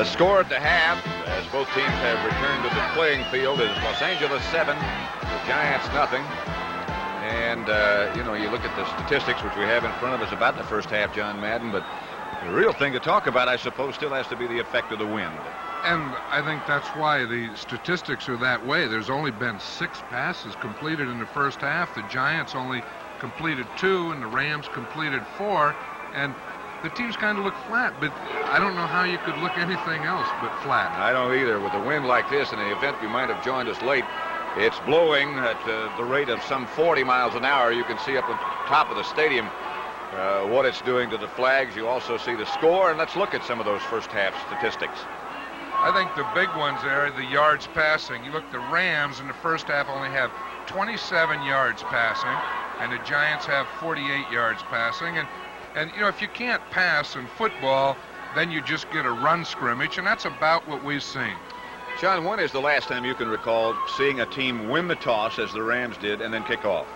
The score at the half, as both teams have returned to the playing field, is Los Angeles 7, the Giants nothing. And, you know, you look at the statistics, which we have in front of us about the first half, John Madden, but the real thing to talk about, I suppose, still has to be the effect of the wind. And I think that's why the statistics are that way. There's only been 6 passes completed in the first half. The Giants only completed 2, and the Rams completed 4. And the teams kind of look flat, but I don't know how you could look anything else but flat. I don't either. With a wind like this, in the event you might have joined us late, it's blowing at the rate of some 40 miles an hour. You can see up on top of the stadium what it's doing to the flags. You also see the score, and let's look at some of those first half statistics. I think the big ones there are the yards passing. You look, the Rams in the first half only have 27 yards passing, and the Giants have 48 yards passing. And you know, if you can't pass in football, then you just get a run scrimmage, and that's about what we've seen. John, when is the last time you can recall seeing a team win the toss, as the Rams did, and then kick off?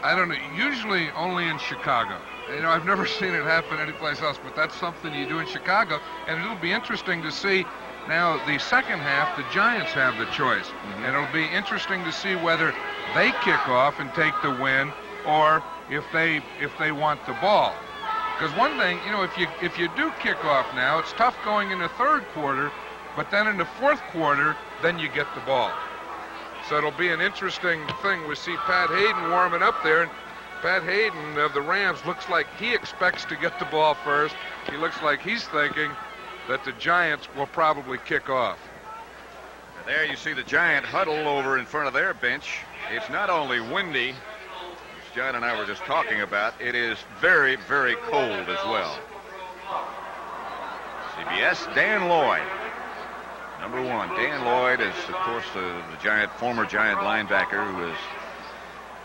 I don't know. Usually only in Chicago. You know, I've never seen it happen anyplace else, but that's something you do in Chicago, and it'll be interesting to see. Now, the second half, the Giants have the choice, and it'll be interesting to see whether they kick off and take the win, or if they want the ball. Because one thing, you know, if you do kick off now, it's tough going in the third quarter, but then in the fourth quarter, then you get the ball. So it'll be an interesting thing. We see Pat Hayden warming up there, and Pat Hayden of the Rams looks like he expects to get the ball first. He looks like he's thinking that the Giants will probably kick off. There you see the Giant huddle over in front of their bench. It's not only windy, as John and I were just talking about, it is very, very cold as well. CBS, Dan Lloyd. Number 1, Dan Lloyd is, of course, the former Giant linebacker who has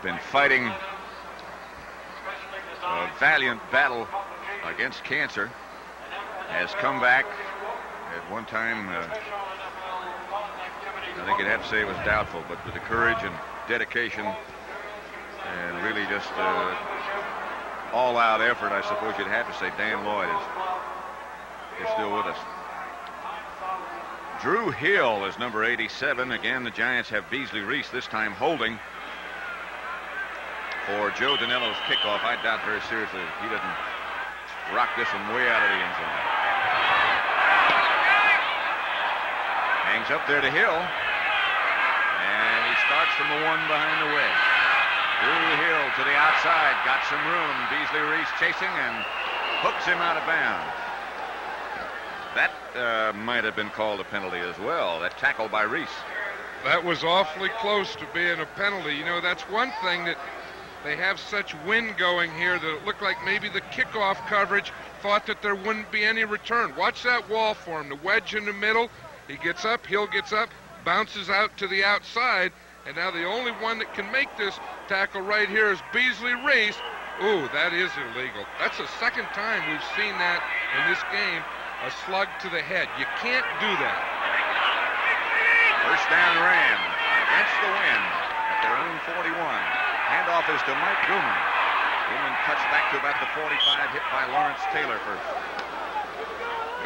been fighting a valiant battle against cancer. Has come back at one time. I think you'd have to say it was doubtful, but with the courage and dedication and really just all-out effort, I suppose you'd have to say Dan Lloyd is still with us. Drew Hill is number 87. Again, the Giants have Beasley Reese, this time holding for Joe Danello's kickoff. I doubt very seriously he doesn't rock this one way out of the end zone. Hangs up there to Hill, and he starts from the 1 behind the wedge. Drew Hill to the outside, got some room. Beasley Reese chasing and hooks him out of bounds. That might have been called a penalty as well, that tackle by Reese. That was awfully close to being a penalty. You know, that's one thing that they have such wind going here that it looked like maybe the kickoff coverage thought that there wouldn't be any return. Watch that wall for him, the wedge in the middle. He gets up, Hill gets up, bounces out to the outside, and now the only one that can make this tackle right here is Beasley Reese. Ooh, that is illegal. That's the second time we've seen that in this game, a slug to the head. You can't do that. First down Rams against the wind at their own 41. Handoff is to Mike Gooman. Gooman cuts back to about the 45, hit by Lawrence Taylor first.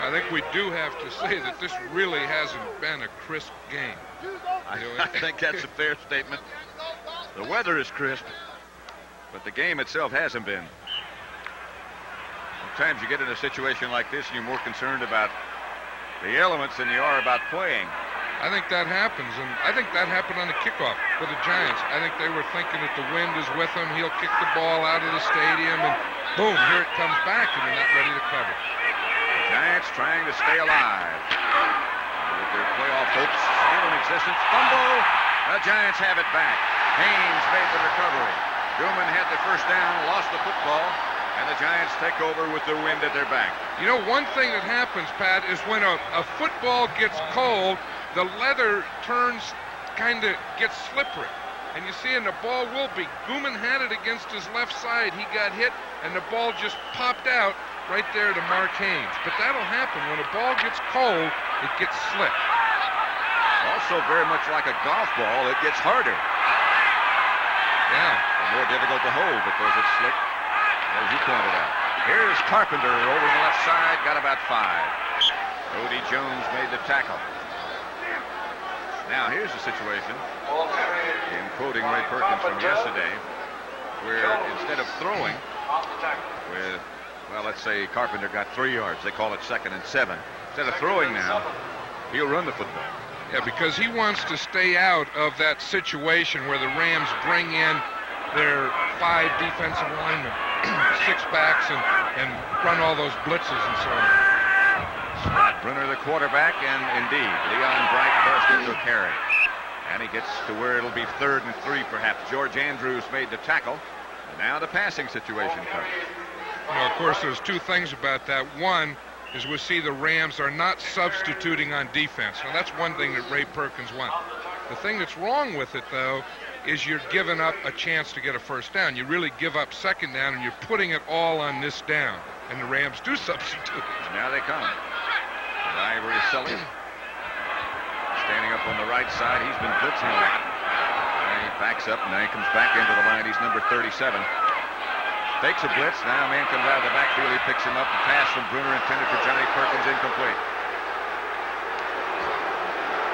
I think we do have to say that this really hasn't been a crisp game. I think that's a fair statement. The weather is crisp, but the game itself hasn't been. Sometimes you get in a situation like this and you're more concerned about the elements than you are about playing. I think that happens, and I think that happened on the kickoff for the Giants. I think they were thinking that the wind is with them. He'll kick the ball out of the stadium, and boom, here it comes back, and they're not ready to cover. The Giants trying to stay alive with their playoff hopes still in existence. Fumble. The Giants have it back. Haynes made the recovery. Gooman had the first down, lost the football, and the Giants take over with the wind at their back. You know, one thing that happens, Pat, is when a football gets cold, the leather gets slippery. And you see, and the ball will be. Gooman had it against his left side. He got hit, and the ball just popped out right there to Mark Haynes. But that'll happen. When a ball gets cold, it gets slick. Also very much like a golf ball, it gets harder. Yeah. And more difficult to hold because it's slick, as you pointed out. Here's Carpenter over the left side, got about 5. Odie Jones made the tackle. Now here's the situation, in quoting Ray Perkins from yesterday, where instead of throwing with, well, let's say Carpenter got 3 yards. They call it 2nd and 7. Instead of throwing now, he'll run the football. Yeah, because he wants to stay out of that situation where the Rams bring in their 5 defensive linemen, 6 backs, and run all those blitzes and so on. Brunner the quarterback, and indeed, Leon Bright burst into a carry. And he gets to where it'll be 3rd and 3 perhaps. George Andrews made the tackle. And now the passing situation comes. Well, of course, there's 2 things about that. One is we see the Rams are not substituting on defense. Now, that's one thing that Ray Perkins wants. The thing that's wrong with it, though, is you're giving up a chance to get a first down. You really give up 2nd down, and you're putting it all on this down. And the Rams do substitute. Now they come. Ivory Sully standing up on the right side. He's been blitzing a lot. And he backs up, and now he comes back into the line. He's number 37. Takes a blitz. Now a man comes out of the backfield. He picks him up. The pass from Brunner intended for Johnny Perkins, incomplete.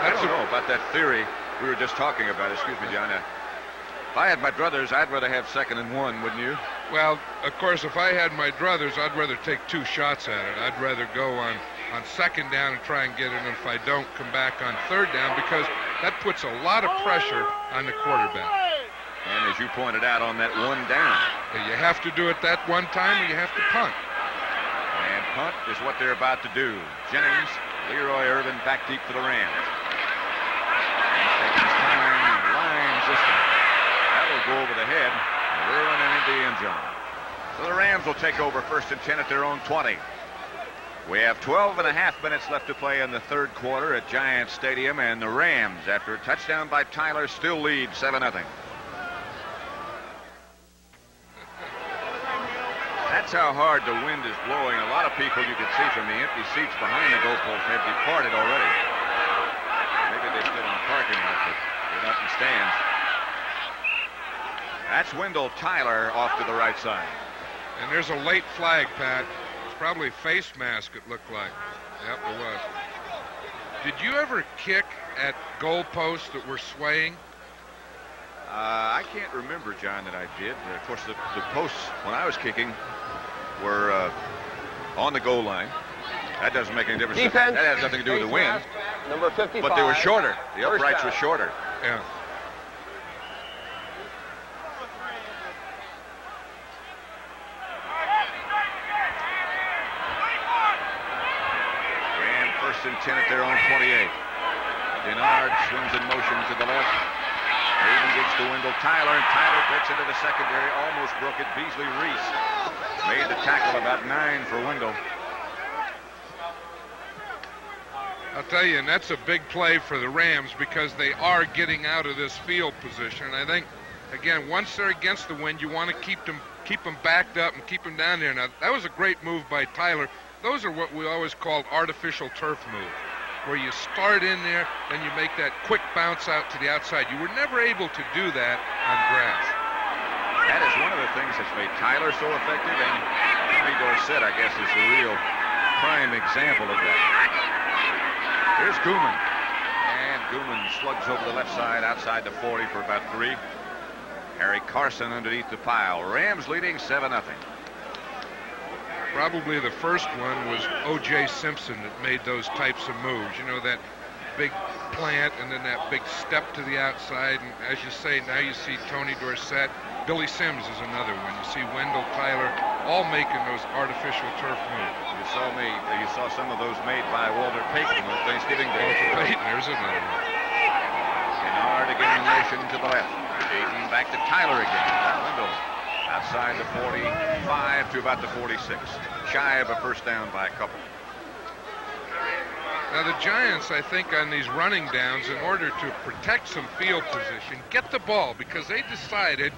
I don't know about that theory we were just talking about. Excuse me, John. If I had my druthers, I'd rather have 2nd and 1, wouldn't you? Well, of course, if I had my druthers, I'd rather take 2 shots at it. I'd rather go on 2nd down and try and get it, and if I don't, come back on 3rd down, because that puts a lot of pressure on the quarterback. And as you pointed out, on that 1 down. You have to do it that one time, or you have to punt. And punt is what they're about to do. Jennings, Leroy Irvin back deep for the Rams. Taking his time, lines this one. That will go over the head. We're running into the end zone. So the Rams will take over 1st and 10 at their own 20. We have 12 and a half minutes left to play in the 3rd quarter at Giants Stadium, and the Rams, after a touchdown by Tyler, still lead 7-0. That's how hard the wind is blowing. A lot of people, you can see from the empty seats behind the goalpost, have departed already. Maybe they stood in the parking lot, but they're not in the stands. That's Wendell Tyler off to the right side. And there's a late flag, Pat. It's probably face mask, it looked like. Yep, it was. Did you ever kick at goalposts that were swaying? I can't remember, John, that I did. Of course, the posts, when I was kicking, were on the goal line. That doesn't make any difference. Defense, that has nothing to do with the wind. Number 55. But they were shorter. The uprights were shorter. Yeah. Ram 1st and 10 at their own 28. Denard swings in motion to the left. Hayden gives to Wendell Tyler, and Tyler gets into the secondary, almost broke it. Beasley Reese made the tackle, about 9 for Wendell. I'll tell you, and that's a big play for the Rams because they are getting out of this field position. And I think, again, once they're against the wind, you want to keep them backed up and keep them down there. Now, that was a great move by Tyler. Those are what we always called artificial turf moves, where you start in there, then you make that quick bounce out to the outside. You were never able to do that on grass. That is one of the things that's made Tyler so effective, and Tony Dorsett, I guess, is the real prime example of that. Here's Gooman. And Gooman slugs over the left side outside the 40 for about 3. Harry Carson underneath the pile. Rams leading 7-0. Probably the first one was O.J. Simpson that made those types of moves. You know, that big plant and then that big step to the outside. And as you say, now you see Tony Dorsett. Billy Sims is another one. You see Wendell Tyler all making those artificial turf moves. You saw some of those made by Walter Payton on Thanksgiving Day. Walter Payton, there's another one. Denard again in motion to the left. Payton back to Tyler again. Wendell outside the 45 to about the 46. Shy of a first down by a couple. Now the Giants, I think, on these running downs, in order to protect some field position, get the ball, because they decided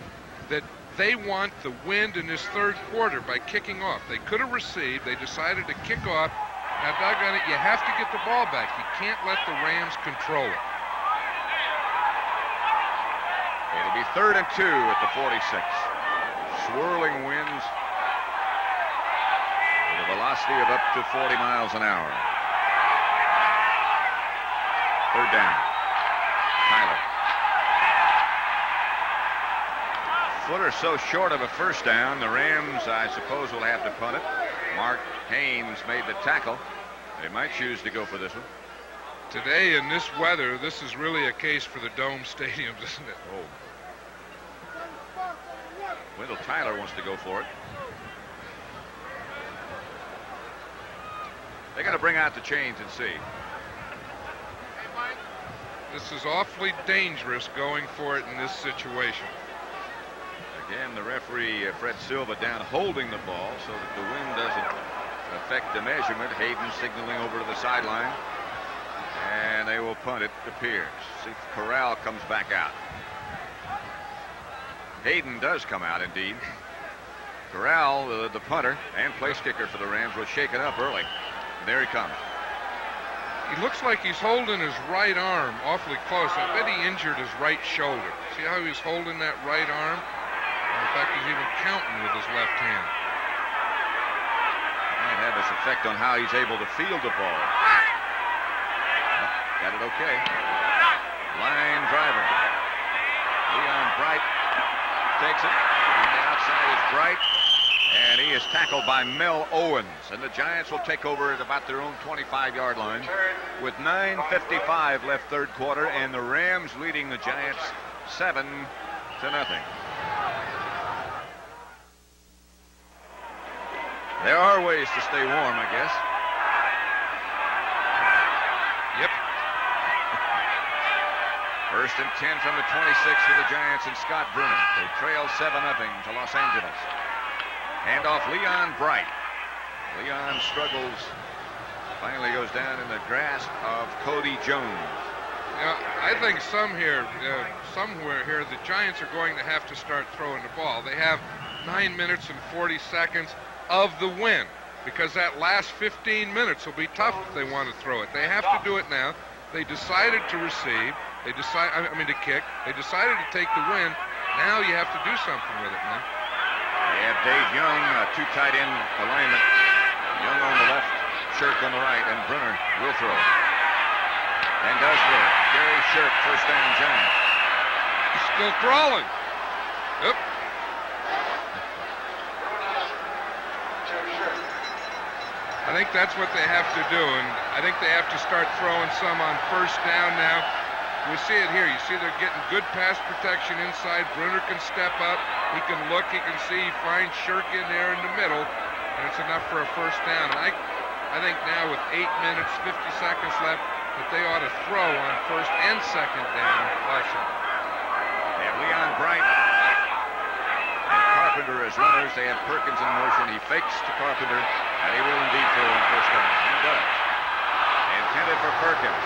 that they want the wind in this 3rd quarter by kicking off. They could have received. They decided to kick off. Now, doggone it, you have to get the ball back. You can't let the Rams control it. It'll be 3rd and 2 at the 46. Swirling winds with a velocity of up to 40 miles an hour. Third down. Tyler. Foot or so short of a first down. The Rams, I suppose, will have to punt it. Mark Haynes made the tackle. They might choose to go for this one. Today, in this weather, this is really a case for the dome stadiums, isn't it? Oh. Wendell Tyler wants to go for it. They're going to bring out the chains and see. This is awfully dangerous going for it in this situation. Again, the referee, Fred Silva, down holding the ball so that the wind doesn't affect the measurement. Hayden signaling over to the sideline. And they will punt it, it appears. See if Corral comes back out. Hayden does come out, indeed. Corral, the punter and place kicker for the Rams, was shaken up early. There he comes. He looks like he's holding his right arm awfully close. I bet he injured his right shoulder. See how he's holding that right arm? In fact, he's even counting with his left hand. Might have this effect on how he's able to field the ball. Got it okay. Line driver. Leon Bright takes it. On the outside is Bright. And he is tackled by Mel Owens. And the Giants will take over at about their own 25-yard line with 9:55 left third quarter, and the Rams leading the Giants 7-0. There are ways to stay warm, I guess. Yep. First and 10 from the 26 for the Giants and Scott Brunner. They trail 7-0 to Los Angeles. Handoff Leon Bright. Leon struggles. Finally goes down in the grasp of Cody Jones. Now, I think somewhere here, the Giants are going to have to start throwing the ball. They have 9 minutes and 40 seconds of the win, because that last 15 minutes will be tough if they want to throw it. They have to do it now. They decided to receive. To kick. They decided to take the win. Now you have to do something with it, man. They have Dave Young, two tight end alignment. Young on the left, Shirk on the right, and Brunner will throw. And does throw. Gary Shirk, first down Giants. He's still crawling. Yep. I think that's what they have to do, and I think they have to start throwing some on first down now. We see it here. You see they're getting good pass protection inside. Brunner can step up. He can look. He can see. He finds Shirk in there in the middle, and it's enough for a first down. And I think now with 8 minutes, 50 seconds left, that they ought to throw on first and second down also. They have Leon Bright and Carpenter as runners. They have Perkins in motion. He fakes to Carpenter, and he will indeed throw on first down. He does. Intended for Perkins.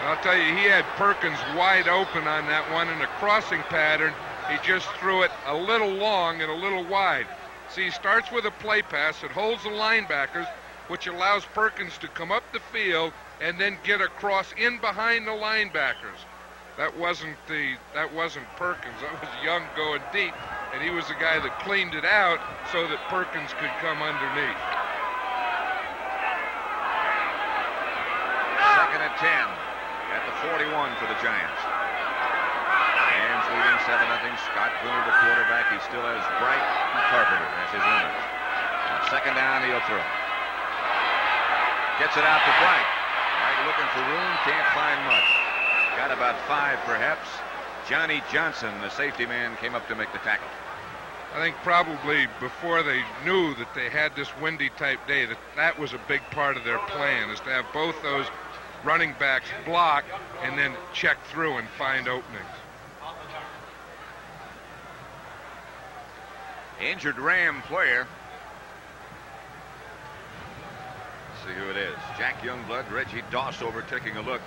I'll tell you, he had Perkins wide open on that one in a crossing pattern. He just threw it a little long and a little wide. See, he starts with a play pass. It holds the linebackers, which allows Perkins to come up the field and then get across in behind the linebackers. That wasn't Perkins. That was Young going deep, and he was the guy that cleaned it out so that Perkins could come underneath. Second and 10. At the 41 for the Giants. Rams leading 7-0. Scott Brunner, the quarterback. He still has Bright and Carpenter as his runners. On second down, he'll throw. Gets it out to Bright. Bright looking for room, can't find much. Got about 5, perhaps. Johnny Johnson, the safety man, came up to make the tackle. I think probably before they knew that they had this windy type day, that was a big part of their plan, is to have both those running backs block and then check through and find openings. Injured Ram player. Let's see who it is. Jack Youngblood, Reggie Dossover taking a look.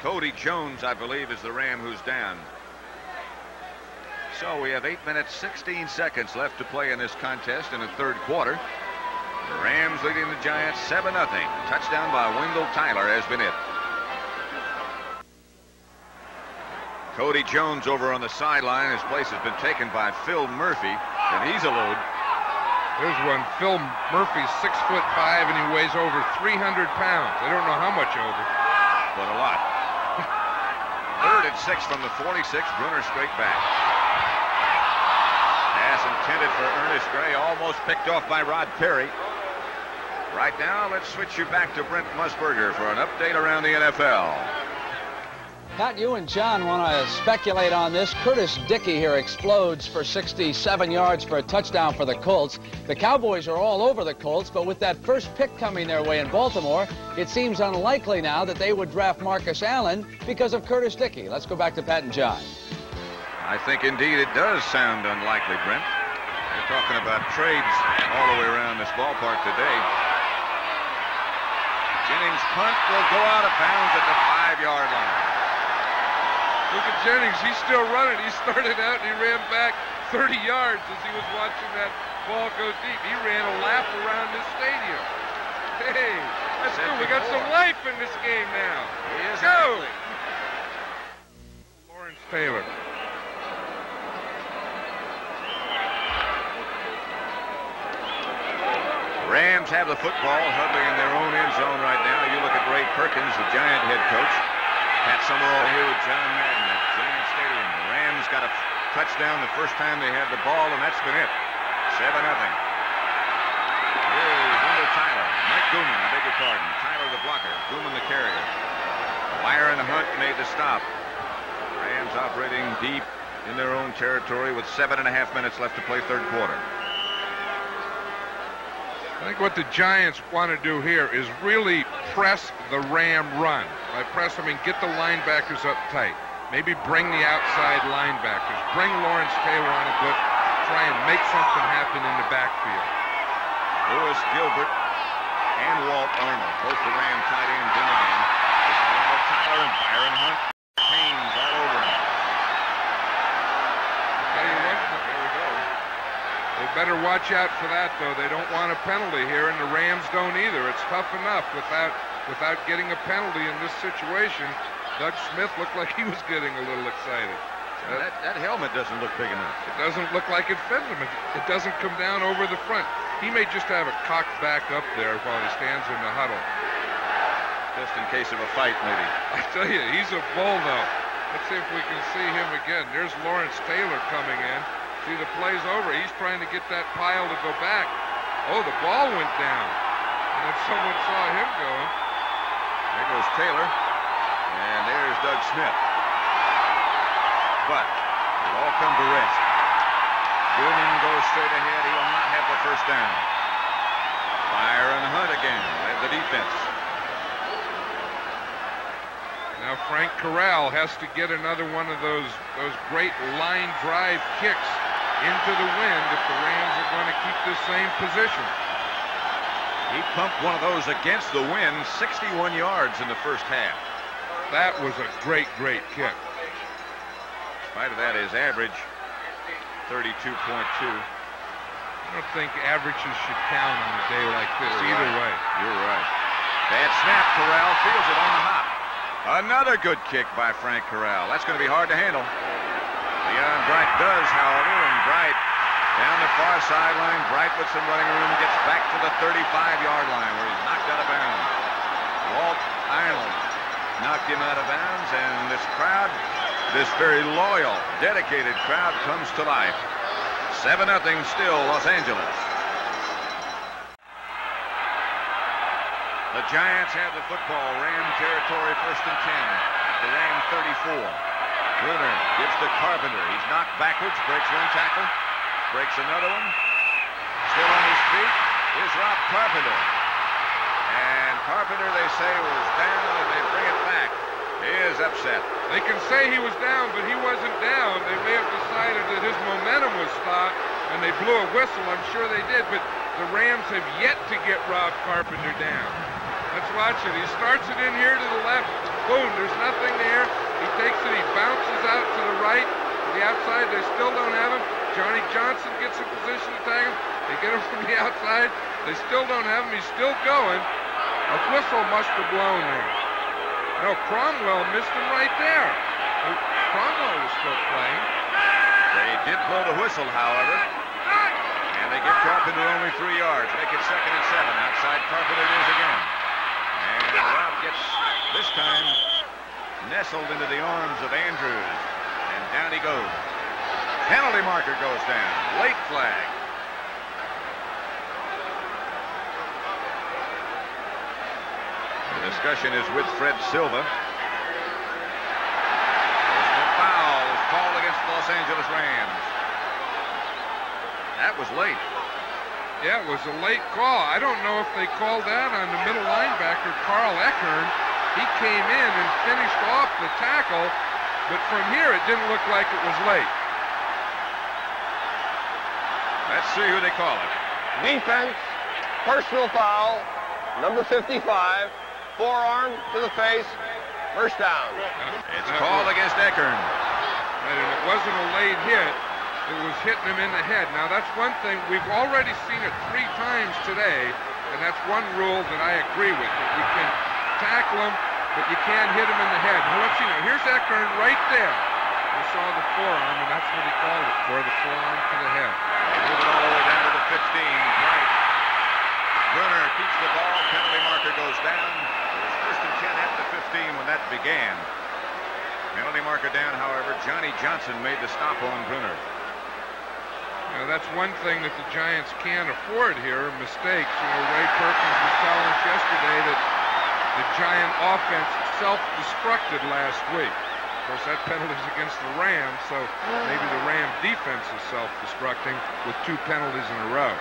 Cody Jones, I believe, is the Ram who's down. So we have 8 minutes, 16 seconds left to play in this contest in the third quarter. The Rams leading the Giants 7-0. Touchdown by Wendell Tyler has been it. Cody Jones over on the sideline. His place has been taken by Phil Murphy, and he's a load. Here's one. Phil Murphy's 6'5", and he weighs over 300 pounds. I don't know how much over. But a lot. 3rd and 6 from the 46. Brunner straight back. Pass intended for Ernest Gray. Almost picked off by Rod Perry. Right now, let's switch you back to Brent Musburger for an update around the NFL. Pat, you and John want to speculate on this. Curtis Dickey here explodes for 67 yards for a touchdown for the Colts. The Cowboys are all over the Colts, but with that first pick coming their way in Baltimore, it seems unlikely now that they would draft Marcus Allen because of Curtis Dickey. Let's go back to Pat and John. I think indeed it does sound unlikely, Brent. They're talking about trades all the way around this ballpark today. Jennings' punt will go out of bounds at the 5-yard line. Look at Jennings. He's still running. He started out and he ran back 30 yards as he was watching that ball go deep. He ran a lap around this stadium. Hey, that's good. We got some life in this game now. He is. Go! Lawrence Taylor. Rams have the football huddling in their own end zone right now. You look at Ray Perkins, the Giant head coach. Pat Summerall here with John Madden at Giant Stadium. The Rams got a touchdown the first time they had the ball, and that's been it. 7-0. Here's Wendell Tyler. Mike Gooman, I beg your pardon. Tyler the blocker. Gooman the carrier. Byron Hunt made the stop. Rams operating deep in their own territory with 7.5 minutes left to play third quarter. I think what the Giants want to do here is really press the Ram run. By press, I mean get the linebackers up tight. Maybe bring the outside linebackers. Bring Lawrence Taylor on a blitz. Try and make something happen in the backfield. Lewis Gilbert and Walt Arnold, both the Ram tight ends in the game. Wendell Tyler and Byron Hunt. Pains all over him. Tell you what, there we go. They better watch out for that, though. They don't want a penalty here, and the Rams don't either. It's tough enough without getting a penalty in this situation. Doug Smith looked like he was getting a little excited. That helmet doesn't look big enough. It doesn't look like it fits him. It doesn't come down over the front. He may just have it cocked back up there while he stands in the huddle. Just in case of a fight, maybe. I tell you, he's a bull, though. Let's see if we can see him again. There's Lawrence Taylor coming in. See, the play's over. He's trying to get that pile to go back. Oh, the ball went down. And then someone saw him going. There goes Taylor. And there's Doug Smith. But it all come to rest. Gooman goes straight ahead. He will not have the first down. Byron Hunt again led the defense. Now Frank Corral has to get another one of those great line drive kicks into the wind if the Rams are going to keep this same position. He pumped one of those against the wind, 61 yards in the first half. That was a great, great kick. In spite of that, his average, 32.2. I don't think averages should count on a day like this either way. You're right. Bad snap. Corral feels it on the hop. Another good kick by Frank Corral. That's going to be hard to handle. Leon Bright does, however, and Bright down the far sideline. Bright with some running room gets back to the 35-yard line where he's knocked out of bounds. Walt Arnold knocked him out of bounds, and this crowd, this very loyal, dedicated crowd comes to life. 7-0 still, Los Angeles. The Giants have the football. Ram territory, 1st and 10. The Ram 34. Brunner gives to Carpenter. He's knocked backwards, breaks one tackle, breaks another one. Still on his feet is Rob Carpenter. And Carpenter, they say, was down, and they bring it back. He is upset. They can say he was down, but he wasn't down. They may have decided that his momentum was stopped, and they blew a whistle. I'm sure they did, but the Rams have yet to get Rob Carpenter down. Let's watch it. He starts it in here to the left. Boom, there's nothing there. He takes it, he bounces out to the right. To the outside, they still don't have him. Johnny Johnson gets in position to tag him. They get him from the outside. They still don't have him. He's still going. A whistle must have blown there. No, Cromwell missed him right there. Cromwell was still playing. They did blow the whistle, however. And they give Carpenter only 3 yards. Make it 2nd and 7. Outside Carpenter it is again. And Robb gets, this time, nestled into the arms of Andrews. And down he goes. Penalty marker goes down. Late flag. The discussion is with Fred Silva. Personal foul is called against the Los Angeles Rams. That was late. Yeah, it was a late call. I don't know if they called that on the middle linebacker, Carl Eckern. He came in and finished off the tackle, but from here it didn't look like it was late. Let's see who they call it. Defense, personal foul, number 55, forearm to the face, first down. It's called against Eckern. And it wasn't a late hit. It was hitting him in the head. Now, that's one thing. We've already seen it 3 times today, and that's one rule that I agree with. That you can tackle him, but you can't hit him in the head. Now, let's see. Now, here's Eckern right there. We saw the forearm, and that's what he called it for, the forearm to the head. They move it all the way down to the 15. Right. Brunner keeps the ball. Penalty marker goes down. It was 1st and 10 at the 15 when that began. Penalty marker down, however. Johnny Johnson made the stop on Brunner. You know, that's one thing that the Giants can't afford here, mistakes. You know, Ray Perkins was telling us yesterday that the Giant offense self-destructed last week. Of course, that penalty's against the Rams, so maybe the Ram defense is self-destructing with 2 penalties in a row.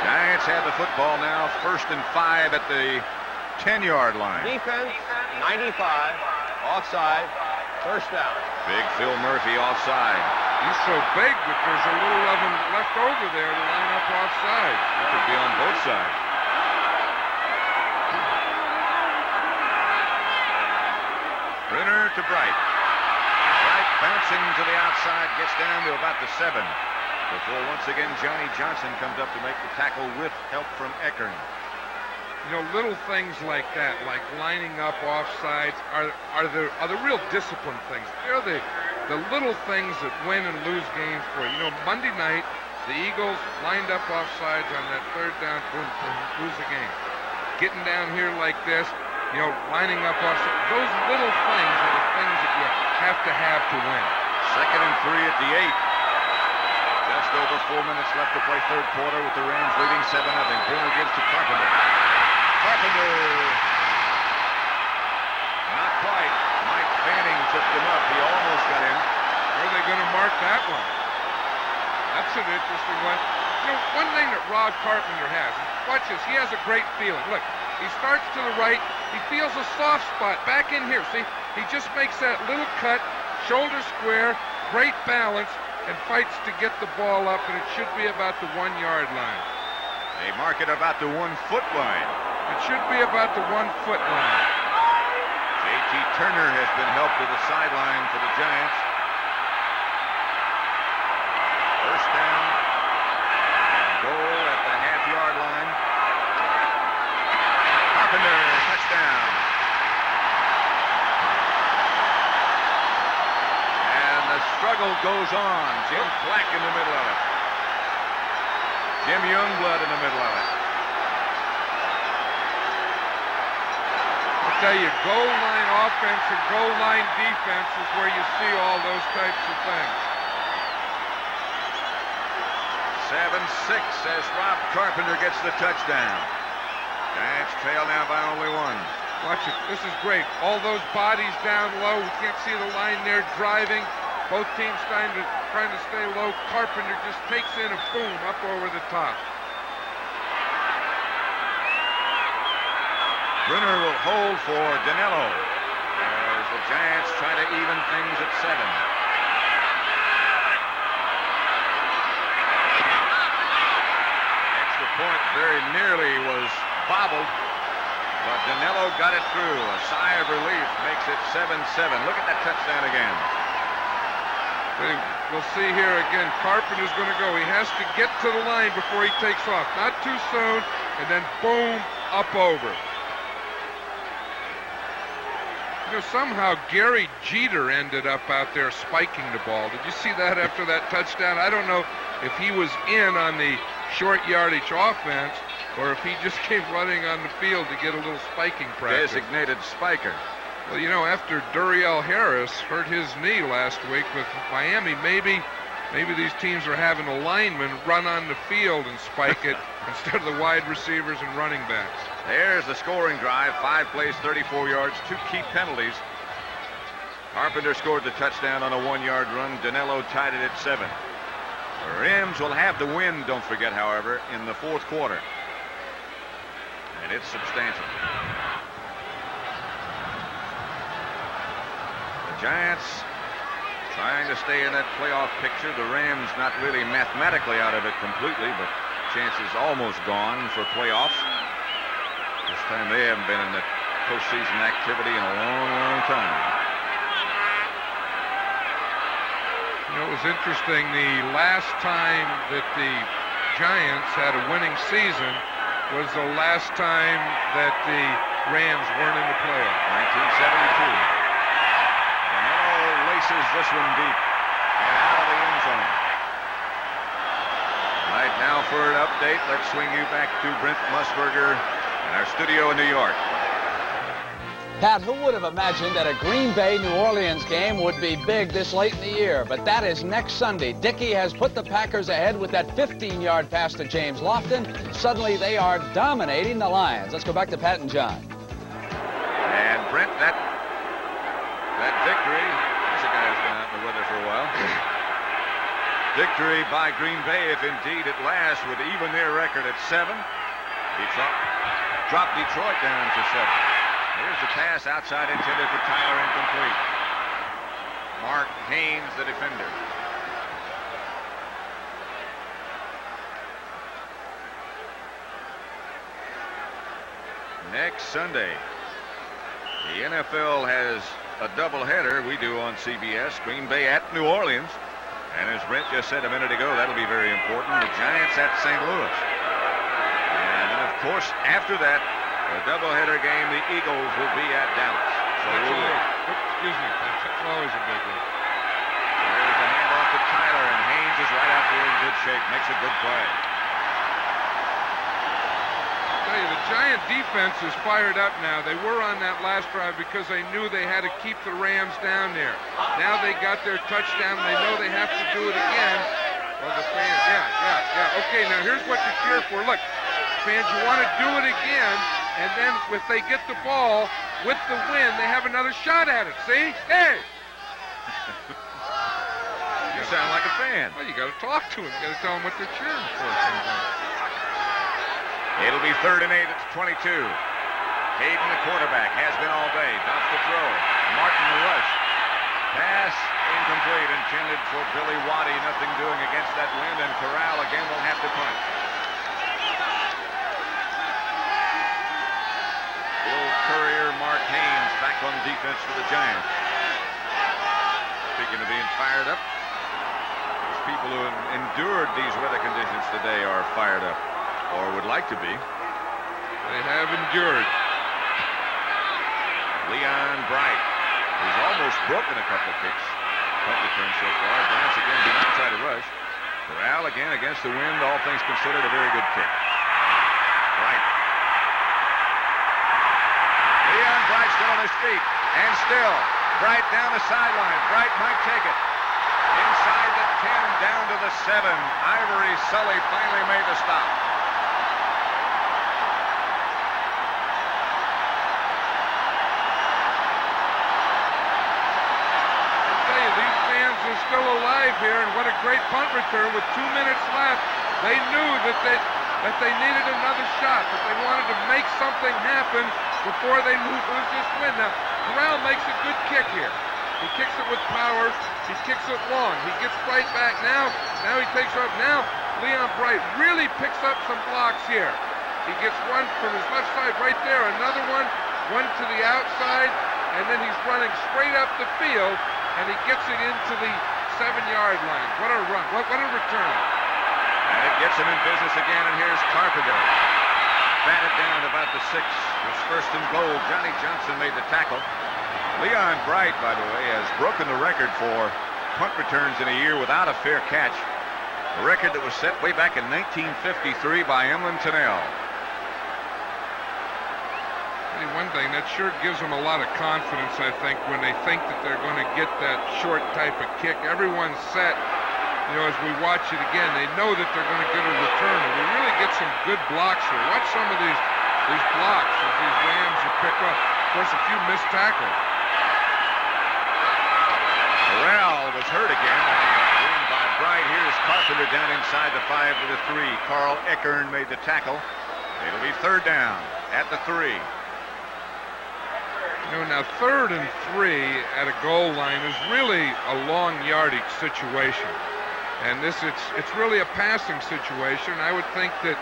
Giants have the football now, 1st and 5 at the 10-yard line. Defense, 95, offside, first down. Big Phil Murphy offside. He's so big that there's a little of him left over there to line up offside. He could be on both sides. Brunner to Bright. Bright bouncing to the outside, gets down to about the 7. Before once again Johnny Johnson comes up to make the tackle with help from Eckern. You know, little things like that, like lining up offsides, are the real discipline things. They're the little things that win and lose games for you. You know, Monday night, the Eagles lined up offsides on that 3rd down, boom, boom, lose the game. Getting down here like this, you know, lining up offsides, those little things are the things that you have to win. 2nd and 3 at the 8. Just over 4 minutes left to play 3rd quarter with the Rams leading 7-0. Brunner gives to Carpenter. Carpenter. Not quite. Mike Fanning tipped him up. He almost got in. Where are they going to mark that one? That's an interesting one. You know, one thing that Rod Carpenter has, watch this, he has a great feeling. Look, he starts to the right. He feels a soft spot back in here. See, he just makes that little cut, shoulder square, great balance, and fights to get the ball up, and it should be about the 1-yard line. They mark it about the 1-foot line. It should be about the 1-foot line. J.T. Turner has been helped to the sideline for the Giants. First down. Goal at the half-yard line. Carpenter, touchdown. And the struggle goes on. Jim Black in the middle of it. Jim Youngblood in the middle of it. I tell you, goal line offense and goal line defense is where you see all those types of things. 7-6 as Rob Carpenter gets the touchdown. Giants trail now by only 1. Watch it. This is great. All those bodies down low. We can't see the line there driving. Both teams trying to stay low. Carpenter just takes in a boom up over the top. Brunner will hold for Danilo as the Giants try to even things at 7. Extra point very nearly was bobbled, but Danilo got it through. A sigh of relief makes it 7-7. Look at that touchdown again. We'll see here again. Carpenter's going to go. He has to get to the line before he takes off. Not too soon, and then boom, up over. You know, somehow Gary Jeter ended up out there spiking the ball. Did you see that after that touchdown? I don't know if he was in on the short yardage offense or if he just came running on the field to get a little spiking practice. Designated spiker. Well, you know, after Duriel Harris hurt his knee last week with Miami, maybe these teams are having a lineman run on the field and spike it instead of the wide receivers and running backs. There's the scoring drive. 5 plays, 34 yards, 2 key penalties. Carpenter scored the touchdown on a 1-yard run. Danilo tied it at 7. The Rams will have the win, don't forget, however, in the 4th quarter. And it's substantial. The Giants trying to stay in that playoff picture. The Rams not really mathematically out of it completely, but chances almost gone for playoffs. This time they haven't been in the postseason activity in a long, long time. You know, it was interesting. The last time that the Giants had a winning season was the last time that the Rams weren't in the playoffs. 1972. Danilo laces this one deep and out of the end zone. Right now for an update, let's swing you back to Brent Musburger in our studio in New York. Pat, who would have imagined that a Green Bay-New Orleans game would be big this late in the year? But that is next Sunday. Dickey has put the Packers ahead with that 15-yard pass to James Lofton. Suddenly they are dominating the Lions. Let's go back to Pat and John. And Brent, that victory, there's a guy who's been out in the weather for a while. Victory by Green Bay, if indeed it lasts, would even their record at 7. Drop Detroit down to 7. Here's the pass outside intended for Tyler, incomplete. Mark Haynes, the defender. Next Sunday, the NFL has a doubleheader. We do on CBS. Green Bay at New Orleans. And as Brent just said a minute ago, that'll be very important. The Giants at St. Louis. And then, of course, after that, a doubleheader game, the Eagles will be at Dallas. So excuse me, that's always a big one. There's a handoff to Tyler, and Haynes is right out there in good shape. Makes a good play. I'll tell you, the Giant defense is fired up now. They were on that last drive because they knew they had to keep the Rams down there. Now they got their touchdown. They know they have to do it again. Well, the fans, yeah. Okay, now here's what you cheer for. Look, fans, you want to do it again, and then if they get the ball with the win, they have another shot at it. See? Hey! You sound like a fan. Well, you got to talk to them. You got to tell them what they're cheering for sometimes. It'll be 3rd and 8 at the 22. Hayden, the quarterback, has been all day. Drops the throw. Martin, the rush. Pass incomplete, intended for Billy Waddy. Nothing doing against that wind, and Corral again will have to punt. Bill Courier, Mark Haynes back on defense for the Giants. Speaking of being fired up, those people who have endured these weather conditions today are fired up, or would like to be. They have endured. Leon Bright, who's almost broken a couple of kicks. Punt return so far. Bryant's again been outside a rush. Corral again against the wind. All things considered, a very good kick. Bright. Leon Bright still on his feet. And still, Bright down the sideline. Bright might take it. Inside the 10, down to the 7. Ivory Sully finally made the stop. Still alive here, and what a great punt return with 2 minutes left. They knew that they needed another shot, that they wanted to make something happen before they lose this win. Now, Corral makes a good kick here. He kicks it with power. He kicks it long. He gets Bright back now. Now he takes off. Now Leon Bright really picks up some blocks here. He gets one from his left side right there, another one to the outside, and then he's running straight up the field, and he gets it into the 7-yard line. What a run. What a return. And it gets him in business again, and here's Carpenter. Batted down about the 6. His first and goal. Johnny Johnson made the tackle. Leon Bright, by the way, has broken the record for punt returns in a year without a fair catch. A record that was set way back in 1953 by Emlyn Tunnell. One thing, that sure gives them a lot of confidence, I think, when they think that they're going to get that short type of kick. Everyone's set. You know, as we watch it again, they know that they're going to get a return. And we really get some good blocks here. Watch some of these blocks as these Rams are picked up. Of course, a few missed tackles. Corral was hurt again. Win by Bright. Here's Carpenter down inside the 5 to the 3. Carl Eckern made the tackle. It'll be 3rd down at the 3. You know, now 3rd and 3 at a goal line is really a long yardage situation. And this, it's really a passing situation. I would think that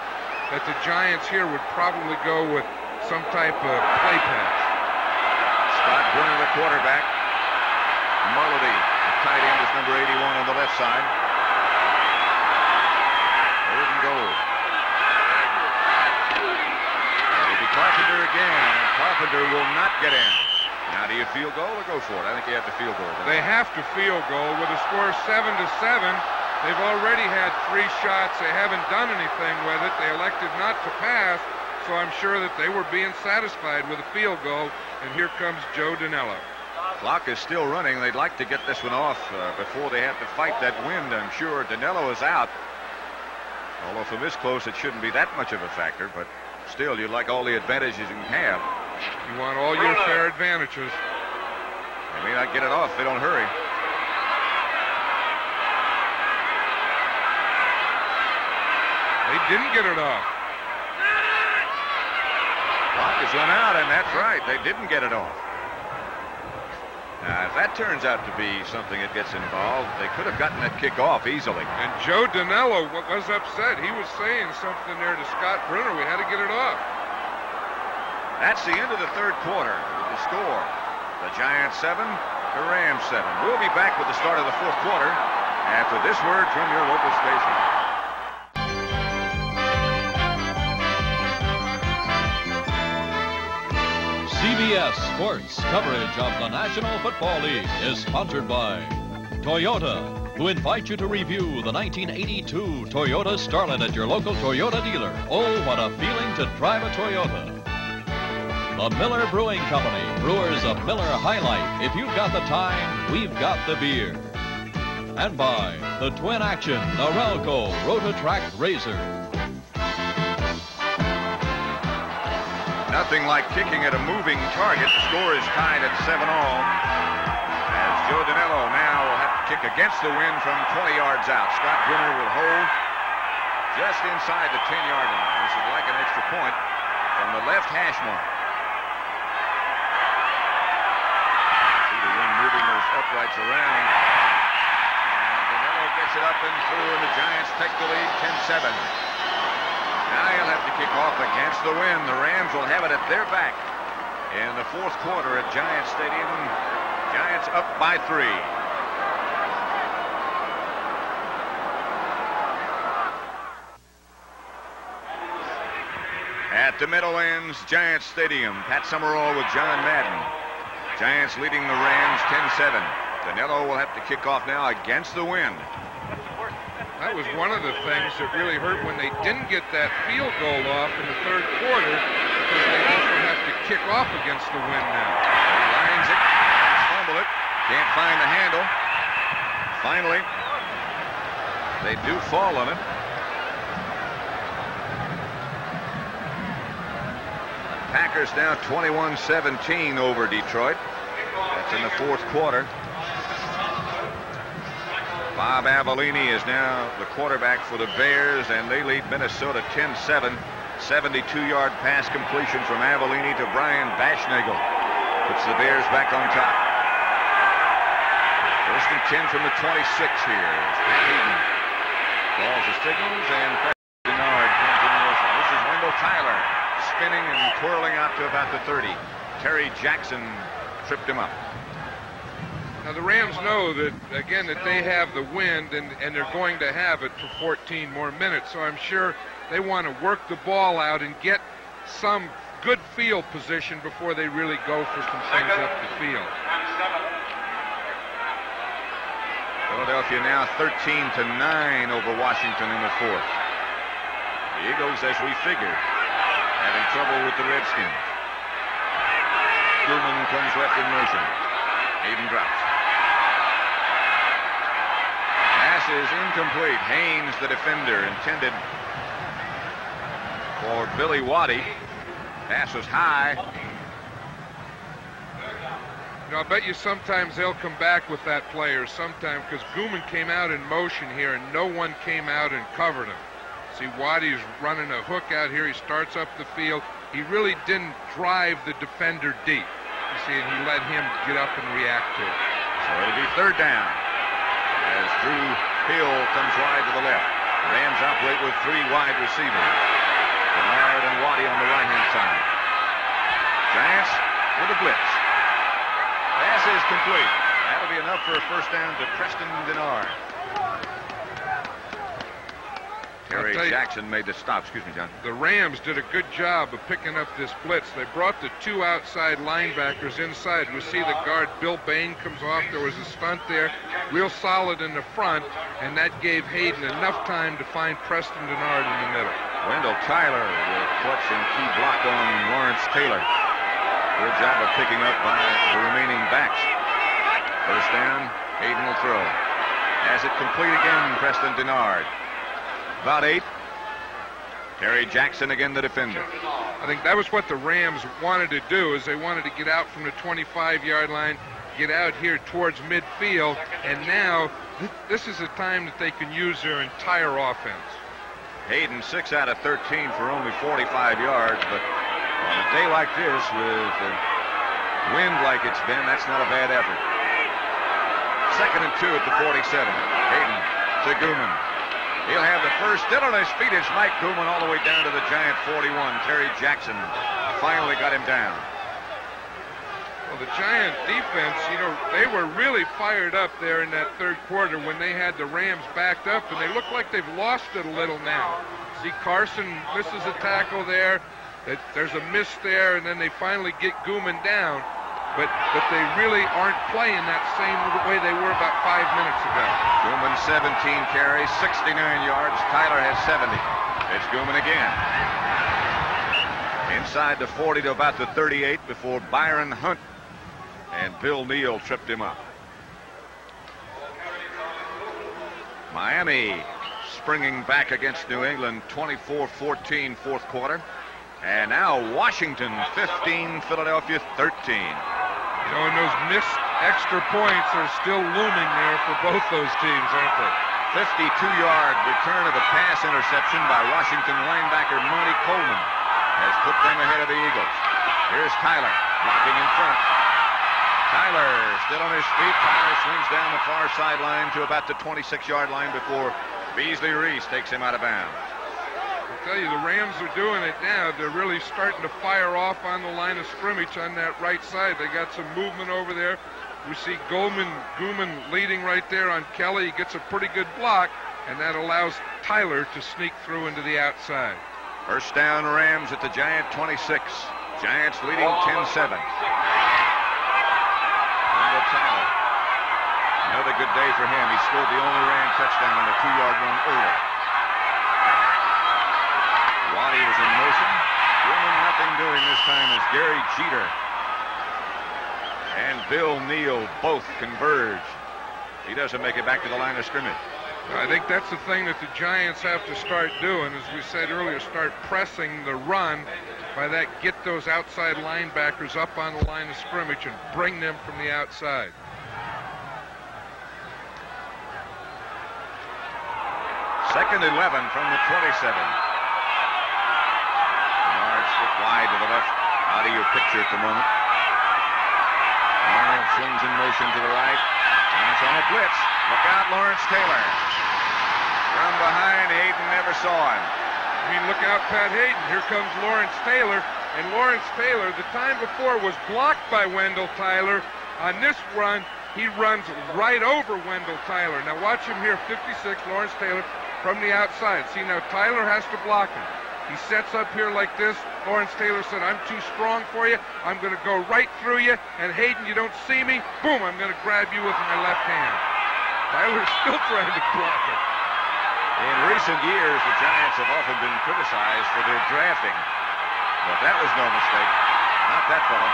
the Giants here would probably go with some type of play pass. Scott Brunner, the quarterback. Mulledy, the tight end, is number 81 on the left side. 3rd and goal. It'll be Carpenter again. Carpenter will not get in. Now, do you field goal or go for it? I think you have to field goal. They have to field goal with a score 7-7. They've already had 3 shots. They haven't done anything with it. They elected not to pass, so I'm sure that they were being satisfied with a field goal. And here comes Joe Danello. Clock is still running. They'd like to get this one off before they have to fight that wind, I'm sure. Danello is out. Although from this close, it shouldn't be that much of a factor, but still, you'd like all the advantages you can have. You want all your fair advantages. They may not get it off if they don't hurry. They didn't get it off. Clock has run out, and that's right. They didn't get it off. Now, if that turns out to be something that gets involved, they could have gotten that kick off easily. And Joe Danello was upset. He was saying something there to Scott Brunner. We had to get it off. That's the end of the 3rd quarter with the score. The Giants 7, the Rams 7. We'll be back with the start of the 4th quarter after this word from your local station. CBS Sports coverage of the National Football League is sponsored by Toyota, who invite you to review the 1982 Toyota Starlet at your local Toyota dealer. Oh, what a feeling to drive a Toyota. The Miller Brewing Company, brewers of Miller High Life. If you've got the time, we've got the beer. And by the Twin Action Norelco Rotatrack Razor. Nothing like kicking at a moving target. The score is tied at 7-all. As Joe Danello now will have to kick against the wind from 20 yards out. Scott Brunner will hold just inside the 10-yard line. This is like an extra point from the left hash mark. See the wind moving those uprights around. And Danello gets it up and through, and the Giants take the lead 10-7. Now he'll have to kick off against the wind. The Rams will have it at their back in the 4th quarter at Giants Stadium. Giants up by 3. At the Meadowlands Giants Stadium, Pat Summerall with John Madden. Giants leading the Rams 10-7. Danello will have to kick off now against the wind. That was one of the things that really hurt when they didn't get that field goal off in the 3rd quarter, because they also have to kick off against the wind now. He lines it, fumble it, can't find the handle. Finally, they do fall on it. Packers now 21-17 over Detroit. That's in the 4th quarter. Bob Avellini is now the quarterback for the Bears, and they lead Minnesota 10-7. 72-yard pass completion from Avellini to Brian Baschnagel. Puts the Bears back on top. 1st and 10 from the 26 here. Pat Heaton calls the signals, and Denard comes in motion. This is Wendell Tyler spinning and twirling out to about the 30. Terry Jackson tripped him up. Now, the Rams know that, again, that they have the wind, and they're going to have it for 14 more minutes. So I'm sure they want to work the ball out and get some good field position before they really go for some things up the field. Philadelphia now 13-9 over Washington in the fourth. The Eagles, as we figured, having trouble with the Redskins. Goodman comes left in motion. Hayden drops. Pass is incomplete. Haynes, the defender, intended for Billy Waddy. Pass was high. You know, I bet you sometimes they'll come back with that play, or sometime, because Gooman came out in motion here and no one came out and covered him. See, Waddy's running a hook out here. He starts up the field. He really didn't drive the defender deep. You see, and he let him get up and react to it. So it'll be third down as Drew Hill comes wide to the left. Rams operate with three wide receivers. Denard and Waddy on the right-hand side. Giants with a blitz. Pass is complete. That'll be enough for a first down to Preston Denard. Terry Jackson made the stop. Excuse me, John. The Rams did a good job of picking up this blitz. They brought the two outside linebackers inside. We see the guard, Bill Bain, comes off. There was a stunt there, real solid in the front, and that gave Hayden enough time to find Preston Denard in the middle. Wendell Tyler will clutch and key block on Lawrence Taylor. Good job of picking up by the remaining backs. First down, Hayden will throw. Has it complete again, Preston Denard. About 8. Terry Jackson again, the defender. I think that was what the Rams wanted to do, is they wanted to get out from the 25-yard line, get out here towards midfield, and now this is a time that they can use their entire offense. Hayden 6 out of 13 for only 45 yards, but on a day like this with the wind like it's been, that's not a bad effort. 2nd and 2 at the 47. Hayden to Gooman. He'll have the first. Still on his feet is Mike Gooman all the way down to the Giant 41. Terry Jackson finally got him down. Well, the Giant defense, you know, they were really fired up there in that third quarter when they had the Rams backed up, and they look like they've lost it a little now. See, Carson misses a tackle there. There's a miss there, and then they finally get Gooman down. But they really aren't playing that same way they were about 5 minutes ago. Gooman 17 carries, 69 yards. Tyler has 70. It's Gooman again. Inside the 40 to about the 38 before Byron Hunt and Bill Neal tripped him up. Miami springing back against New England, 24-14 fourth quarter. And now Washington 15, Philadelphia 13. You know, and those missed extra points are still looming there for both those teams, aren't they? 52-yard return of a pass interception by Washington linebacker Monty Coleman has put them ahead of the Eagles. Here's Tyler blocking in front. Tyler still on his feet. Tyler swings down the far sideline to about the 26-yard line before Beasley Reese takes him out of bounds. I tell you, the Rams are doing it now. They're really starting to fire off on the line of scrimmage on that right side. They got some movement over there. We see Gooman leading right there on Kelly. He gets a pretty good block, and that allows Tyler to sneak through into the outside. First down, Rams at the Giant 26. Giants leading 10-7. Tyler. Another good day for him. He scored the only Ram touchdown on a 2-yard run early. Waddy was in motion. Gooman nothing doing this time as Gary Jeter and Bill Neal both converge. He doesn't make it back to the line of scrimmage. I think that's the thing that the Giants have to start doing, as we said earlier, start pressing the run. By that, get those outside linebackers up on the line of scrimmage and bring them from the outside. Second 11 from the 27. Bernard slip wide to the left. Out of your picture at the moment. Arnold swings in motion to the right. Giants on a blitz. Look out, Lawrence Taylor. From behind, Hayden never saw him. I mean, look out, Pat Hayden. Here comes Lawrence Taylor. And Lawrence Taylor, the time before, was blocked by Wendell Tyler. On this run, he runs right over Wendell Tyler. Now watch him here, 56, Lawrence Taylor, from the outside. See, now Tyler has to block him. He sets up here like this. Lawrence Taylor said, I'm too strong for you. I'm going to go right through you. And Hayden, you don't see me. Boom, I'm going to grab you with my left hand. Tyler's still trying to block it. In recent years, the Giants have often been criticized for their drafting. But that was no mistake. Not that fellow.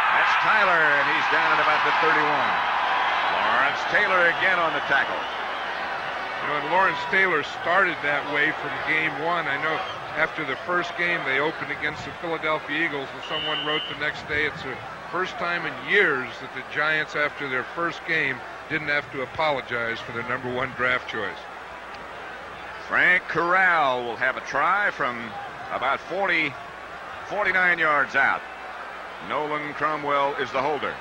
That's Tyler, and he's down at about the 31. Lawrence Taylor again on the tackle. You know, and Lawrence Taylor started that way from game one. I know after the first game they opened against the Philadelphia Eagles, and someone wrote the next day it's the first time in years that the Giants, after their first game, didn't have to apologize for their #1 draft choice. Frank Corral will have a try from about 49 yards out. Nolan Cromwell is the holder.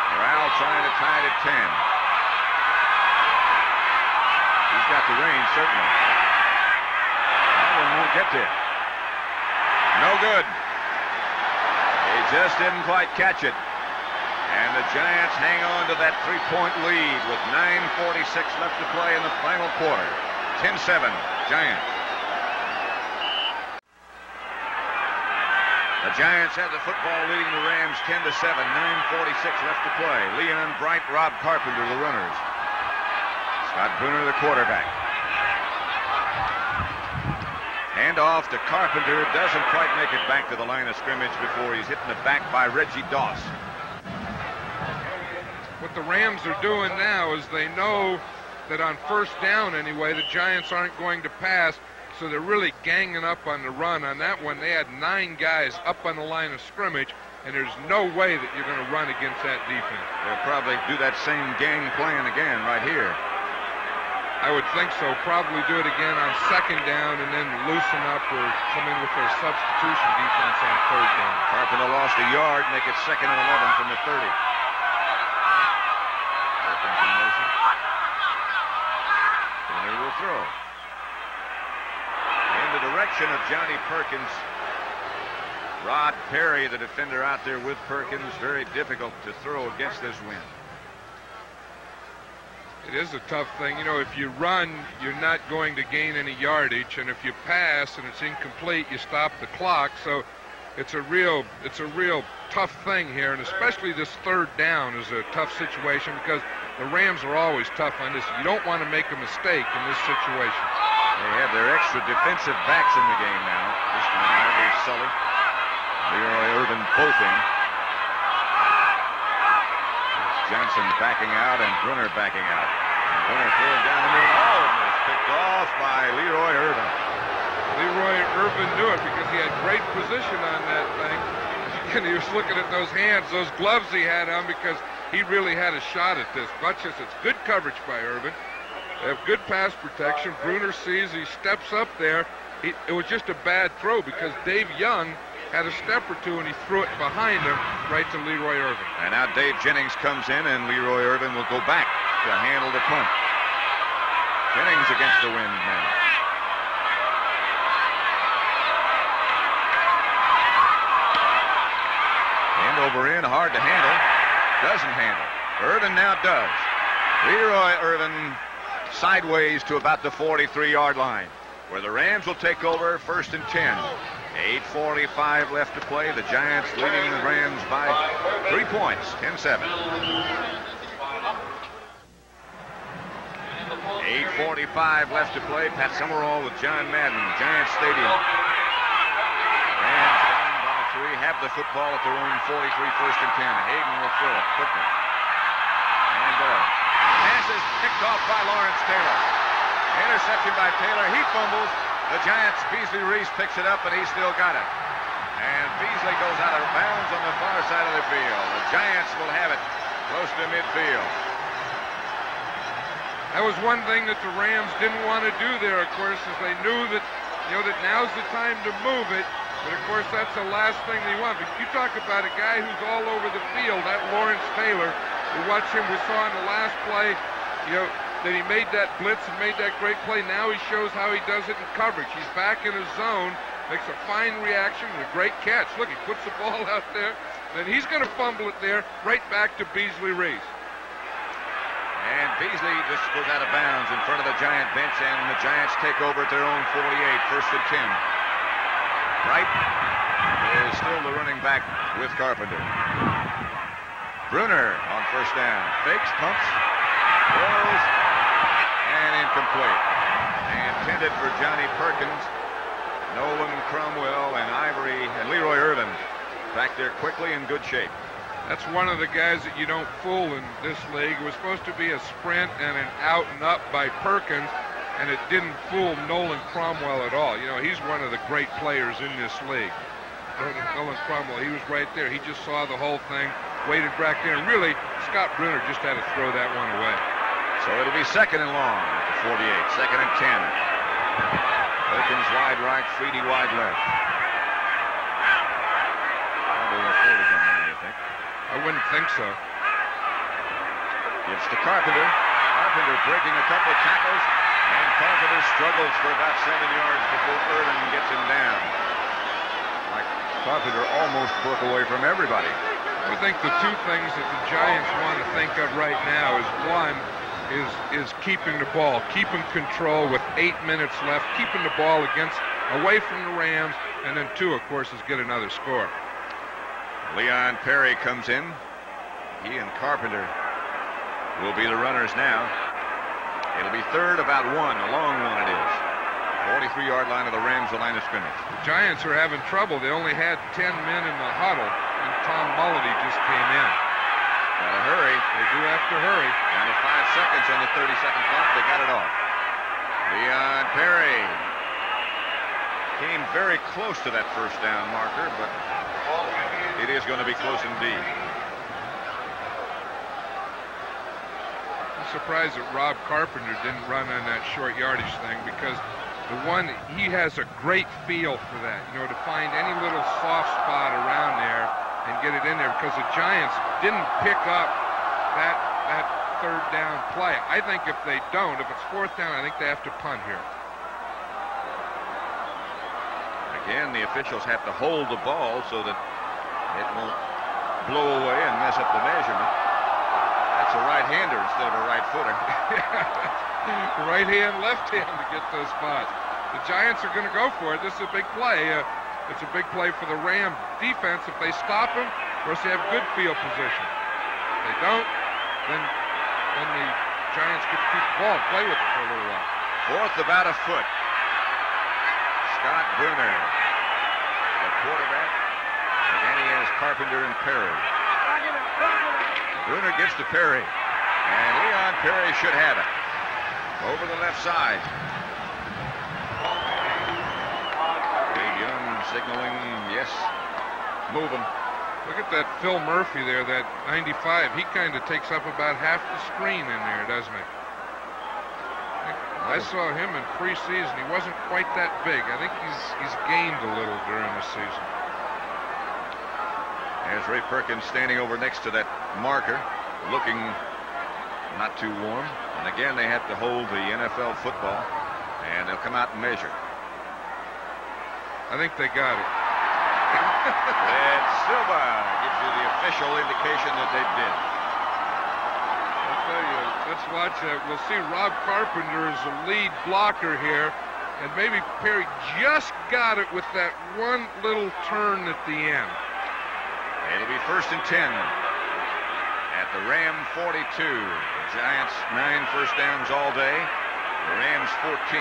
Corral trying to tie it at 10. He's got the range, certainly. That one won't get there. No good. He just didn't quite catch it. And the Giants hang on to that 3-point lead with 9:46 left to play in the final quarter. 10-7, Giants. The Giants have the football, leading the Rams 10-7. 9:46 left to play. Leon Bright, Rob Carpenter, the runners. Scott Brunner, the quarterback. Handoff to Carpenter. Doesn't quite make it back to the line of scrimmage before he's hit in the back by Reggie Doss. What the Rams are doing now is they know that on first down anyway, the Giants aren't going to pass, so they're really ganging up on the run. On that one, they had 9 guys up on the line of scrimmage, and there's no way that you're going to run against that defense. They'll probably do that same gang plan again right here. I would think so. Probably do it again on second down and then loosen up or come in with their substitution defense on third down. Carpenter lost a yard, make it 2nd and 11 from the 30. Brunner will throw. In the direction of Johnny Perkins. Rod Perry, the defender out there with Perkins. Very difficult to throw against this wind. It is a tough thing. You know, if you run, you're not going to gain any yardage, and if you pass and it's incomplete, you stop the clock. So it's a real tough thing here, and especially this third down is a tough situation because the Rams are always tough on this. You don't want to make a mistake in this situation. They have their extra defensive backs in the game now. This time, Harvey Sully, Leroy Irvin bolting. Johnson backing out and Brunner backing out. And Brunner throws down the middle. Oh, and it's picked off by Leroy Irvin. Leroy Irvin knew it because he had great position on that thing. And he was looking at those hands, those gloves he had on, because he really had a shot at this. Watch this. It's good coverage by Irvin. They have good pass protection. Brunner sees, he steps up there. It was just a bad throw because Dave Young had a step or two, and he threw it behind him right to Leroy Irvin. And now Dave Jennings comes in, and Leroy Irvin will go back to handle the punt. Jennings against the wind now. End over end, hard to handle. Doesn't handle. Irvin now does. Leroy Irvin sideways to about the 43-yard line, where the Rams will take over 1st and 10. 8:45 left to play. The Giants leading the Rams by 3 points, 10-7. 8:45 left to play. Pat Summerall with John Madden, Giants Stadium. Rams down by 3, have the football at their own 43, 1st and 10. Hayden will throw it quickly. And pass is picked off by Lawrence Taylor. Interception by Taylor. He fumbles. The Giants, Beasley Reese picks it up, and he's still got it. And Beasley goes out of bounds on the far side of the field. The Giants will have it close to midfield. That was one thing that the Rams didn't want to do there, of course, is they knew that, that now's the time to move it. But, of course, that's the last thing they want. But you talk about a guy who's all over the field, that Lawrence Taylor. We watched him, we saw in the last play, that he made that blitz and made that great play. Now he shows how he does it in coverage. He's back in his zone, makes a fine reaction and a great catch. Look, he puts the ball out there. Then he's going to fumble it there, right back to Beasley Reese. And Beasley just goes out of bounds in front of the Giant bench, and the Giants take over at their own 48, 1st and 10. Wright is still the running back with Carpenter. Brunner on first down. Fakes, pumps, throws, and incomplete. Intended for Johnny Perkins. Nolan Cromwell and Ivory and Leroy Irvin back there quickly in good shape. That's one of the guys that you don't fool in this league. It was supposed to be a sprint and an out and up by Perkins, and it didn't fool Nolan Cromwell at all. You know, he's one of the great players in this league. Nolan Cromwell, he was right there. He just saw the whole thing, waited back there, and really, Scott Brunner just had to throw that one away. So it'll be second and long at the 48, second and 10. Perkins wide right, Freedy wide left. Probably a third again now, you think? I wouldn't think so. Gives to Carpenter. Carpenter breaking a couple of tackles, and Carpenter struggles for about 7 yards before Irvin gets him down. Like Carpenter almost broke away from everybody. I think the two things that the Giants want to think of right now is, one, is keeping the ball, keeping control with 8 minutes left, keeping the ball away from the Rams, and then two, of course, is get another score. Leon Perry comes in. He and Carpenter will be the runners now. It'll be third, about one, a long one it is. 43-yard line of the Rams, the line of scrimmage. The Giants are having trouble. They only had 10 men in the huddle, and Tom Mulledy just came in. Gotta hurry. They do have to hurry. Down to 5 seconds on the 30-second clock. They got it off. Leon Perry came very close to that first down marker, but it is going to be close indeed. I'm surprised that Rob Carpenter didn't run on that short yardage thing, because he has a great feel for that, you know, to find any little soft spot around there and get it in there, because the Giants didn't pick up that third down play. I think if they don't, if it's fourth down, I think they have to punt here. Again, the officials have to hold the ball so that it won't blow away and mess up the measurement. That's a right-hander instead of a right-footer. Right hand, left hand to get those spots. The Giants are going to go for it. This is a big play. It's a big play for the Ram defense. If they stop them, of course, they have good field position. If they don't, then the Giants get to keep the ball and play with it for a little while. Fourth, about a foot. Scott Brunner, the quarterback. And he has Carpenter and Perry. Brunner gives to Perry. And Leon Perry should have it. Over the left side. Dave Young signaling, yes, move him. Look at that Phil Murphy there, that 95. He kind of takes up about half the screen in there, doesn't he? I saw him in preseason. He wasn't quite that big. I think he's gained a little during the season. There's Ray Perkins standing over next to that marker, looking not too warm. And again, they have to hold the NFL football, and they'll come out and measure. I think they got it. Red Silva gives you the official indication that they did. I'll tell you, let's watch that. We'll see Rob Carpenter as the lead blocker here, and maybe Perry just got it with that one little turn at the end. It'll be first and 10 at the Ram 42. The Giants 9 first downs all day. The Rams 14. They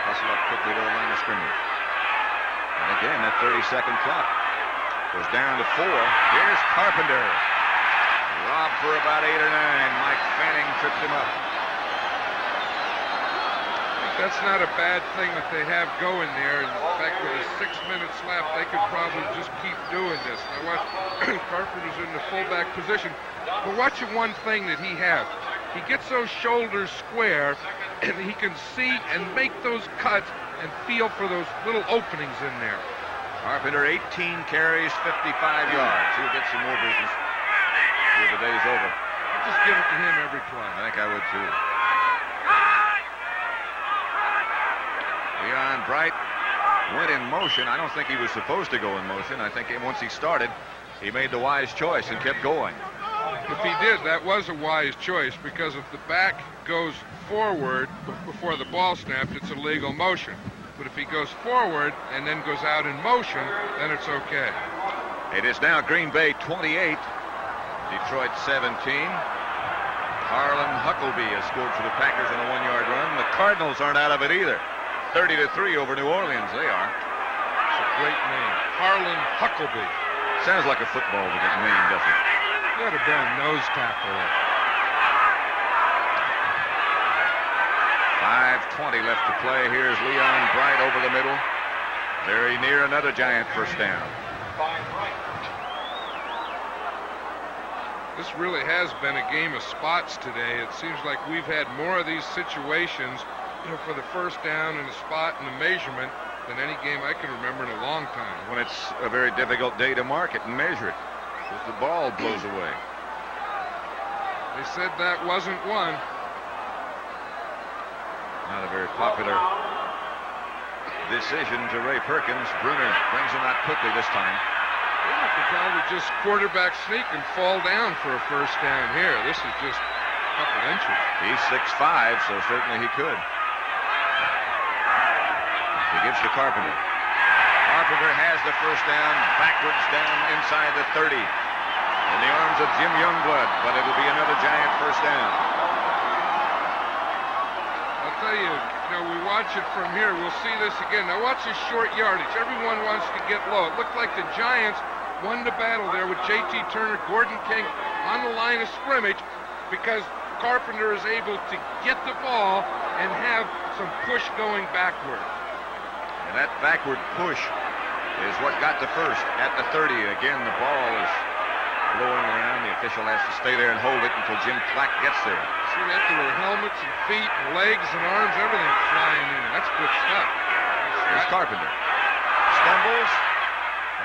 hustle up quickly to the line of scrimmage. And again, that 30-second clock goes down to 4. Here's Carpenter. Robbed for about 8 or 9. Mike Fanning tripped him up. That's not a bad thing that they have going there. In fact, with 6 minutes left, they could probably just keep doing this. Now watch, Carpenter's in the fullback position. But watch one thing that he has. He gets those shoulders square, and he can see and make those cuts and feel for those little openings in there. Carpenter, 18 carries, 55 yards. He'll get some more business before the day's over. I'll just give it to him every play. I think I would too. Leon Bright went in motion. I don't think he was supposed to go in motion. I think once he started, he made the wise choice and kept going. If he did, that was a wise choice, because if the back goes forward before the ball snapped, it's a legal motion. But if he goes forward and then goes out in motion, then it's okay. It is now Green Bay 28 Detroit 17. Harlan Huckleby has scored for the Packers on a 1-yard run. The Cardinals aren't out of it either. 30-3 over New Orleans, they are. It's a great name. Harlan Huckleby. Sounds like a football to get named, doesn't it? You ought to be a nose tackle. 5:20 left to play. Here's Leon Bright over the middle. Very near another Giant first down. This really has been a game of spots today. It seems like we've had more of these situations, for the first down and the spot and the measurement than any game I can remember in a long time. When it's a very difficult day to mark it and measure it, because the ball blows away. They said that wasn't one. Not a very popular decision to Ray Perkins. Bruner brings him out quickly this time. They could probably just quarterback sneak and fall down for a first down here. This is just a couple inches. He's 6'5", so certainly he could. He gives to Carpenter. Carpenter has the first down, backwards down inside the 30. In the arms of Jim Youngblood, but it'll be another Giant first down. I'll tell you, we watch it from here. We'll see this again. Now watch this short yardage. Everyone wants to get low. It looked like the Giants won the battle there with J.T. Turner, Gordon King on the line of scrimmage because Carpenter is able to get the ball and have some push going backward. And that backward push is what got the first at the 30. Again, the ball is blowing around. The official has to stay there and hold it until Jim Clack gets there. See that? There were helmets and feet and legs and arms, everything flying in. That's good stuff. Here's Carpenter. Stumbles,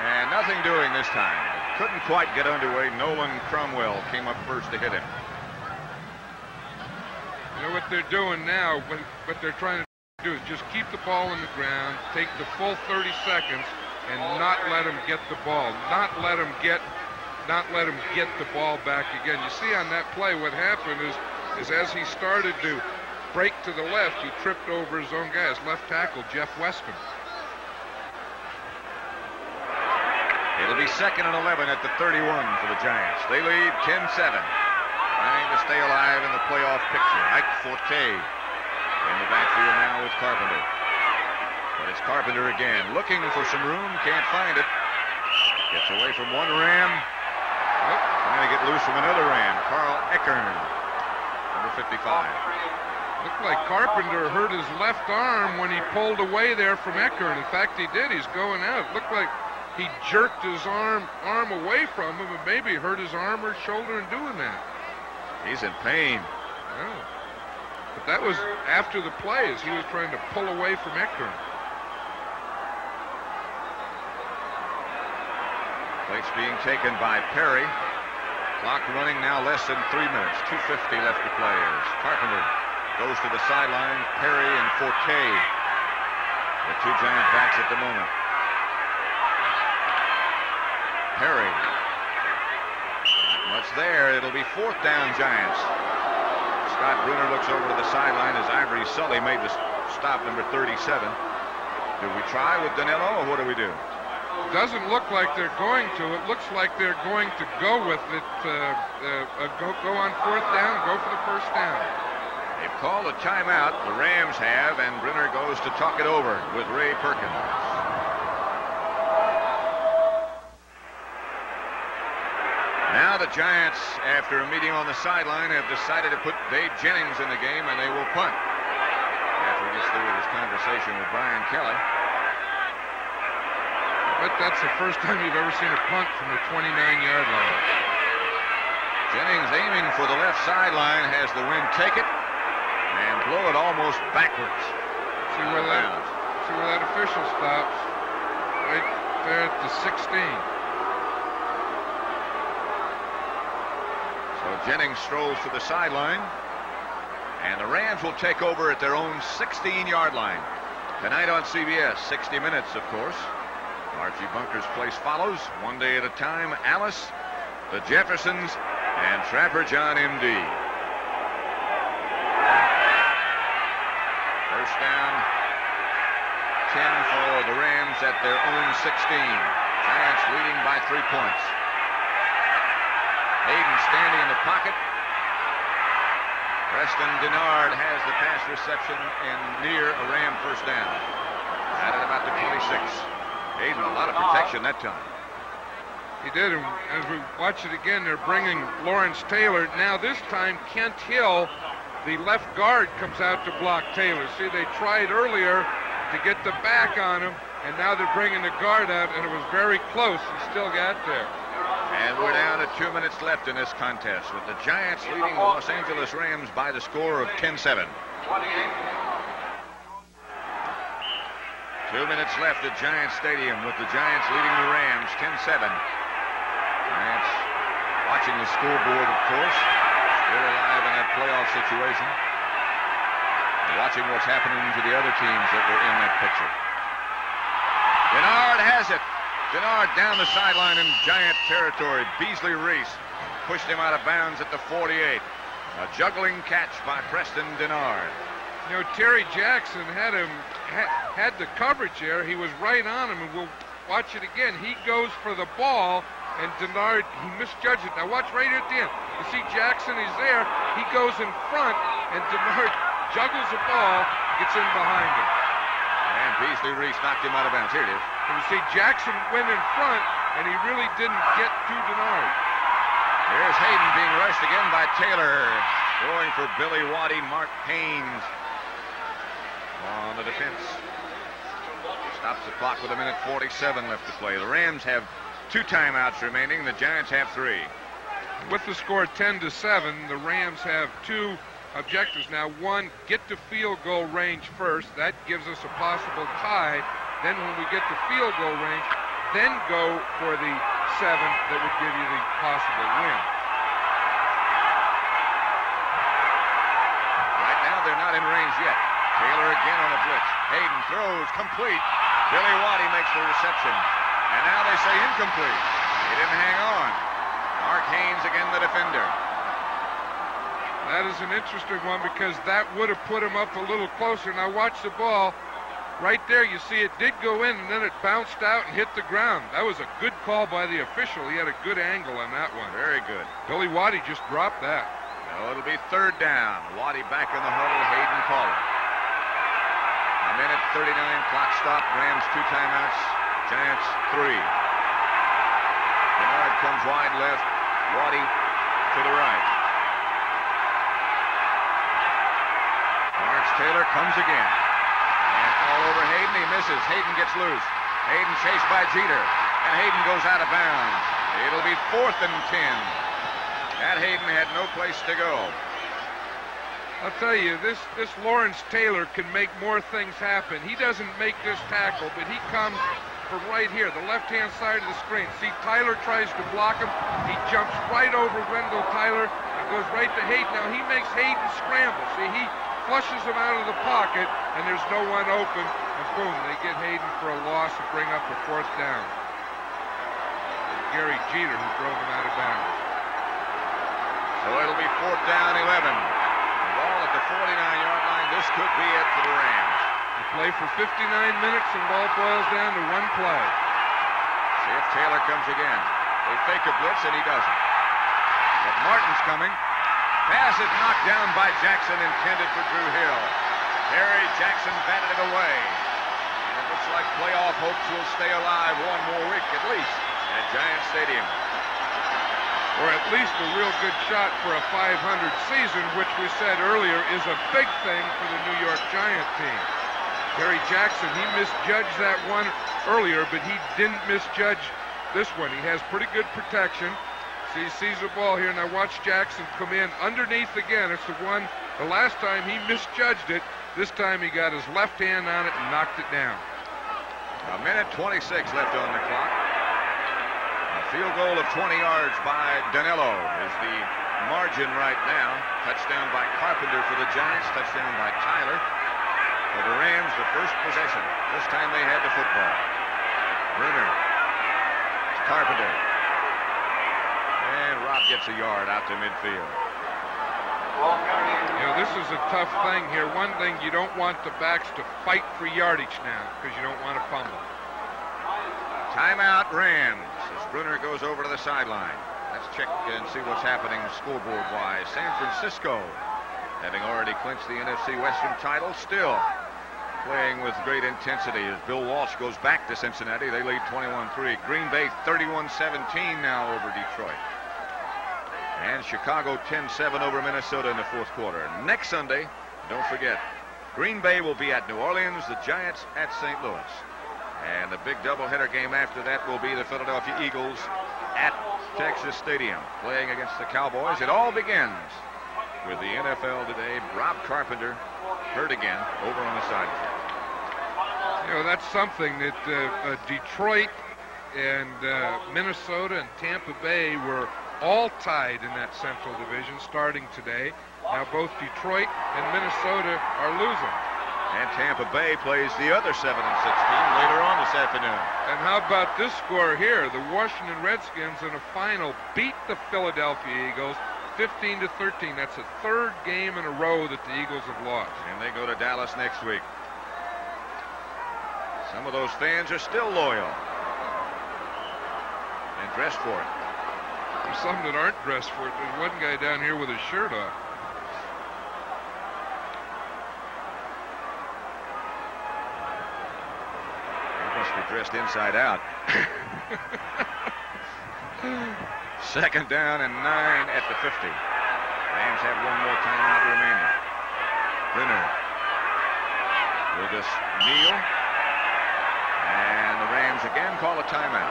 and nothing doing this time. Couldn't quite get underway. Nolan Cromwell came up first to hit him. You know what they're doing now, what they're trying to do is just keep the ball on the ground, take the full 30 seconds, and not let him get the ball. Not let him get the ball back again. You see on that play what happened is as he started to break to the left, he tripped over his own guy, his left tackle, Jeff Weston. It'll be 2nd and 11 at the 31 for the Giants. They lead 10-7. Trying to stay alive in the playoff picture. Ike Forte in the backfield now with Carpenter. But it's Carpenter again. Looking for some room. Can't find it. Gets away from one Ram. Trying to get loose from another Ram. Carl Eckern, number 55. Looked like Carpenter hurt his left arm when he pulled away there from Eckern. In fact, he did. He's going out. It looked like he jerked his arm away from him and maybe hurt his arm or shoulder in doing that. He's in pain. Yeah. But that was after the play as he was trying to pull away from Eckern. Plates being taken by Perry. Clock running now less than 3 minutes. 2:50 left to play as Carpenter goes to the sideline. Perry and Forte, the two Giant backs at the moment. Perry. Not much there. It'll be 4th down Giants. Scott Bruner looks over to the sideline as Ivory Sully made the stop, number 37. Do we try with Danilo or what do we do? Doesn't look like they're going to. It looks like they're going to go with it. Go on 4th down, go for the first down. They've called a timeout. The Rams have, and Bruner goes to talk it over with Ray Perkins. Now the Giants, after a meeting on the sideline, have decided to put Dave Jennings in the game, and they will punt. After he gets through with his conversation with Brian Kelly. But that's the first time you've ever seen a punt from the 29-yard line. Jennings aiming for the left sideline, has the wind take it and blow it almost backwards. See where that official stops. Right there at the 16. So Jennings strolls to the sideline, and the Rams will take over at their own 16-yard line. Tonight on CBS, 60 Minutes, of course. Archie Bunker's Place follows, one day at a time. Alice, the Jeffersons, and Trapper John M.D. First down, 10 for the Rams at their own 16. Giants leading by 3 points. Hayden standing in the pocket. Preston Denard has the pass reception and near a Ram first down. At about the 26. Hayden, a lot of protection that time. He did, and as we watch it again, they're bringing Lawrence Taylor. Now this time, Kent Hill, the left guard, comes out to block Taylor. See, they tried earlier to get the back on him, and now they're bringing the guard out, and it was very close. He still got there. And we're down to 2 minutes left in this contest, with the Giants leading the Los Angeles Rams by the score of 10-7. 2 minutes left at Giants Stadium, with the Giants leading the Rams 10-7. Giants watching the scoreboard, of course, still alive in that playoff situation. Watching what's happening to the other teams that were in that picture. Denard has it. Denard down the sideline in Giant territory. Beasley Reese pushed him out of bounds at the 48. A juggling catch by Preston Denard. You know, Terry Jackson had the coverage there. He was right on him, and we'll watch it again. He goes for the ball, and Denard, he misjudged it. Now watch right here at the end. You see Jackson, he's there. He goes in front, and Denard juggles the ball, gets in behind him. And Beasley Reese knocked him out of bounds. Here it is. And you see Jackson went in front, and he really didn't get to Denard. Here's Hayden being rushed again by Taylor. Going for Billy Waddy, Mark Haynes on the defense. Stops the clock with 1:47 left to play. The Rams have 2 timeouts remaining. The Giants have 3. With the score 10-7, the Rams have 2 objectives now. One, get to field goal range first. That gives us a possible tie. Then when we get to field goal range, then go for the 7 that would give you the possible win. Right now they're not in range yet. Taylor again on a blitz. Hayden throws complete. Billy Waddy makes the reception. And now they say incomplete. He didn't hang on. Mark Haynes again the defender. That is an interesting one because that would have put him up a little closer. Now watch the ball. Right there, you see it did go in, and then it bounced out and hit the ground. That was a good call by the official. He had a good angle on that one. Very good. Billy Waddy just dropped that. No, it'll be 3rd down. Waddy back in the huddle. Hayden calling. 1:39 clock stop. Rams 2 timeouts. Giants 3. Denard comes wide left. Waddy to the right. Lawrence Taylor comes again. And all over Hayden. He misses. Hayden gets loose. Hayden chased by Jeter. And Hayden goes out of bounds. It'll be 4th and 10. That Hayden had no place to go. I'll tell you, this Lawrence Taylor can make more things happen. He doesn't make this tackle, but he comes from right here, the left-hand side of the screen. See, Tyler tries to block him. He jumps right over Wendell Tyler and goes right to Hayden. Now, he makes Hayden scramble. See, he flushes him out of the pocket, and there's no one open. And boom, they get Hayden for a loss and bring up a 4th down. It's Gary Jeter who drove him out of bounds. So it'll be 4th down, 11. Ball at the 49-yard line. This could be it for the Rams. They play for 59 minutes, and ball boils down to 1 play. See if Taylor comes again. They fake a blitz, and he doesn't. But Martin's coming. Pass is knocked down by Jackson, intended for Drew Hill. Terry Jackson batted it away. And it looks like playoff hopes will stay alive 1 more week at least at Giant Stadium. Or at least a real good shot for a 500 season, which we said earlier is a big thing for the New York Giant team. Terry Jackson, he misjudged that one earlier, but he didn't misjudge this one. He has pretty good protection. See, he sees the ball here. Now watch Jackson come in underneath again. It's the one, the last time he misjudged it. This time he got his left hand on it and knocked it down. 1:26 left on the clock. A field goal of 20 yards by Danilo is the margin right now. Touchdown by Carpenter for the Giants. Touchdown by Tyler. For the Rams, the first possession. This time they had the football. Bruner. Carpenter. And Rob gets a yard out to midfield. You know, this is a tough thing here. One thing, you don't want the backs to fight for yardage now because you don't want to fumble. Timeout Rams as Bruner goes over to the sideline. Let's check and see what's happening scoreboard-wise. San Francisco, having already clinched the NFC Western title, still playing with great intensity as Bill Walsh goes back to Cincinnati. They lead 21-3. Green Bay 31-17 now over Detroit. And Chicago 10-7 over Minnesota in the fourth quarter. Next Sunday, don't forget, Green Bay will be at New Orleans, the Giants at St. Louis. And the big doubleheader game after that will be the Philadelphia Eagles at Texas Stadium, playing against the Cowboys. It all begins with the NFL today. Rob Carpenter hurt again over on the sideline. You know, that's something that Detroit and Minnesota and Tampa Bay were all tied in that Central Division starting today. Now both Detroit and Minnesota are losing. And Tampa Bay plays the other 7-6 team later on this afternoon. And how about this score here? The Washington Redskins in a final beat the Philadelphia Eagles 15-13. That's the third game in a row that the Eagles have lost. And they go to Dallas next week. Some of those fans are still loyal and dressed for it. There's some that aren't dressed for it. There's one guy down here with his shirt off. He must be dressed inside out. Second down and 9 at the 50. Rams have one more timeout remaining. Brenner will just kneel. And the Rams again call a timeout.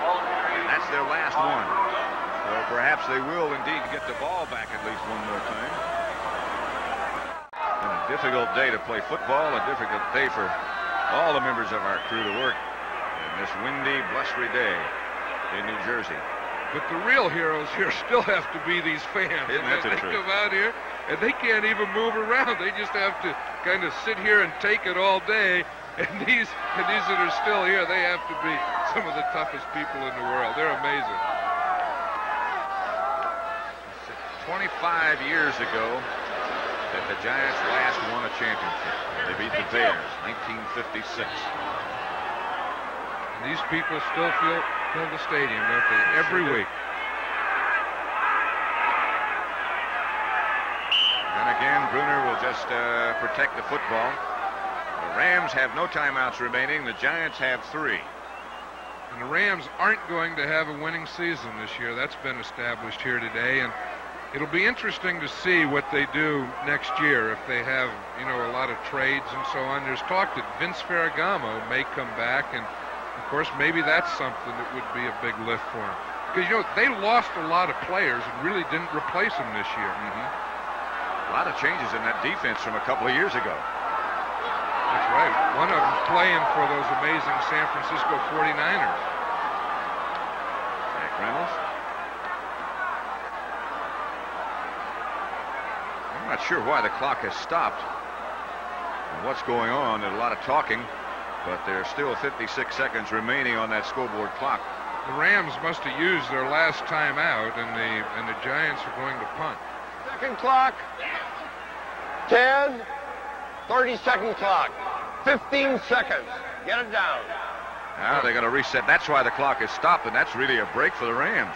That's their last one. So perhaps they will indeed get the ball back at least one more time. Been a difficult day to play football, a difficult day for all the members of our crew to work in this windy, blustery day in New Jersey. But the real heroes here still have to be these fans. Isn't that the They truth? come out here and they can't even move around. They just have to kind of sit here and take it all day. And these that are still here, they have to be some of the toughest people in the world. They're amazing. 25 years ago that the Giants last won a championship. They beat the Bears, 1956. And these people still fill the stadium, don't they? Every week. And again, Bruner will just protect the football. The Rams have no timeouts remaining. The Giants have 3. And the Rams aren't going to have a winning season this year. That's been established here today. And it'll be interesting to see what they do next year if they have, you know, a lot of trades and so on. There's talk that Vince Ferragamo may come back, and of course maybe that's something that would be a big lift for them. Because, you know, they lost a lot of players and really didn't replace them this year. A lot of changes in that defense from a couple of years ago. That's right. One of them playing for those amazing San Francisco 49ers. Jack Reynolds. I'm not sure why the clock has stopped and what's going on. There's a lot of talking, but there's still 56 seconds remaining on that scoreboard clock. The Rams must have used their last time out, and the Giants are going to punt. Second clock. 10. 30-second clock. 15 seconds. Get it down. Now they're going to reset. That's why the clock has stopped, and that's really a break for the Rams.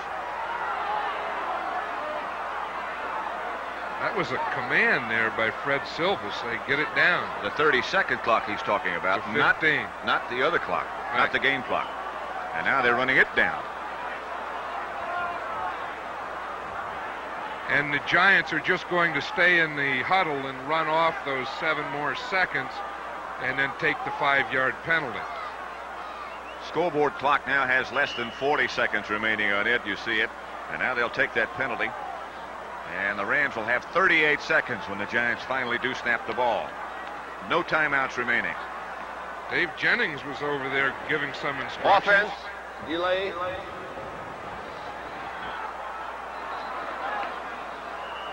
That was a command there by Fred Silva, say get it down. The 30-second clock he's talking about, The 15. not the other clock, Right. not the game clock. And now they're running it down. And the Giants are just going to stay in the huddle and run off those 7 more seconds and then take the 5-yard penalty. Scoreboard clock now has less than 40 seconds remaining on it. You see it. And now they'll take that penalty. And the Rams will have 38 seconds when the Giants finally do snap the ball. No timeouts remaining. Dave Jennings was over there giving some instructions. Offense. Delay.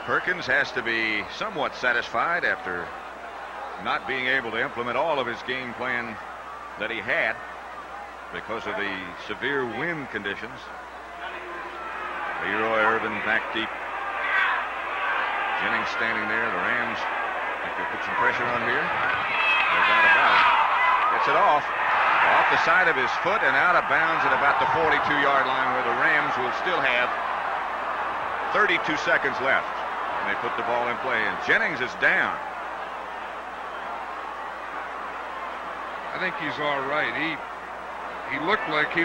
Perkins has to be somewhat satisfied after not being able to implement all of his game plan that he had because of the severe wind conditions. Leroy Irvin back deep. Jennings standing there. The Rams think they'll put some pressure on here. No doubt about it. Gets it off the side of his foot and out of bounds at about the 42-yard line, where the Rams will still have 32 seconds left. And they put the ball in play, and Jennings is down. I think he's all right. He looked like he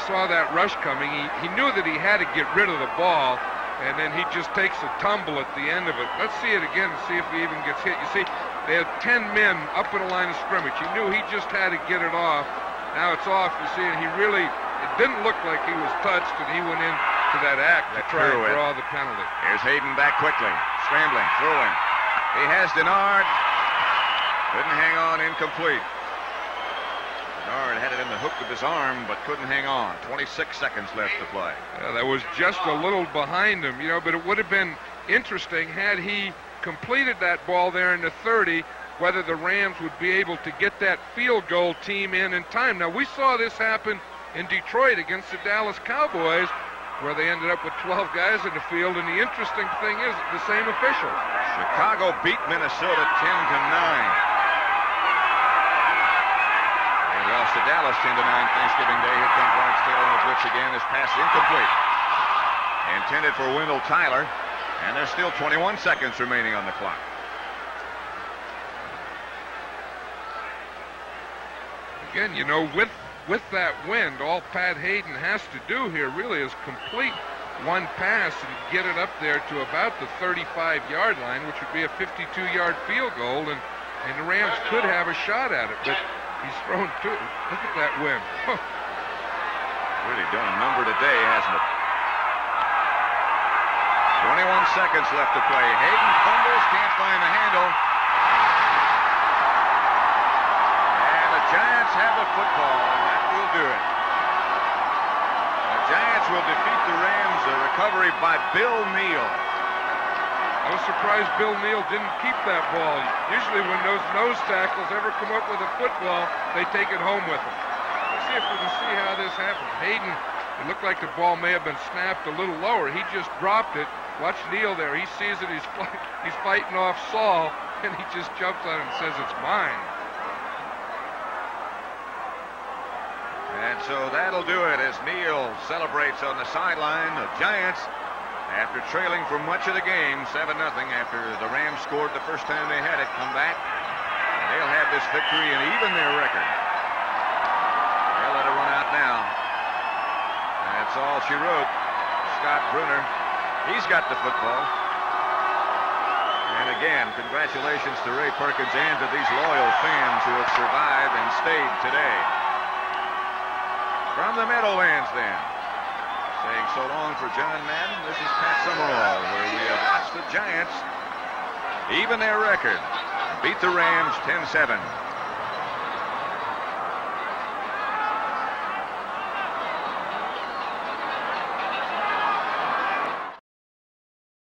saw that rush coming. He knew that he had to get rid of the ball, and then he just takes a tumble at the end of it. Let's see it again and see if he even gets hit. You see, they had 10 men up in the line of scrimmage. He knew he just had to get it off. Now it's off. You see, and it didn't look like he was touched, and he went into that act to try and draw the penalty. Here's Hayden back quickly, scrambling, throwing. He has Denard. Couldn't hang on, incomplete. Denard had it in the hook of his arm, but couldn't hang on. 26 seconds left to play. Yeah, that was just a little behind him, but it would have been interesting had he completed that ball there in the 30, whether the Rams would be able to get that field goal team in time. Now, we saw this happen in Detroit against the Dallas Cowboys, where they ended up with 12 guys in the field, and the interesting thing is the same official. Chicago beat Minnesota 10-9. Lost to Dallas 10-9 Thanksgiving Day. Here comes Lawrence Taylor on the blitz again. This pass incomplete. Intended for Wendell Tyler, and there's still 21 seconds remaining on the clock. Again, with that wind, all Pat Hayden has to do here really is complete one pass and get it up there to about the 35-yard line, which would be a 52-yard field goal, and the Rams could have a shot at it, but he's thrown two. Look at that wind. Really done a number today, hasn't it? 21 seconds left to play. Hayden fumbles, can't find the handle. And the Giants have the football, and that will do it. The Giants will defeat the Rams. A recovery by Bill Neal. I was surprised Bill Neal didn't keep that ball. Usually when those nose tackles ever come up with a football, they take it home with them. Let's see if we can see how this happened. Hayden, it looked like the ball may have been snapped a little lower. He just dropped it. Watch Neal there. He sees it. He's fighting off Saul, and he just jumps on it and says, "It's mine." And so that'll do it as Neal celebrates on the sideline. The Giants, after trailing for much of the game, 7-0 after the Rams scored the first time they had it, come back. And they'll have this victory and even their record. They'll let it run out now. That's all she wrote. Scott Brunner, he's got the football. And again, congratulations to Ray Perkins and to these loyal fans who have survived and stayed today. From the Meadowlands then, saying so long for John Madden, this is Pat Summerall, where we have watched the Giants even their record, beat the Rams 10-7.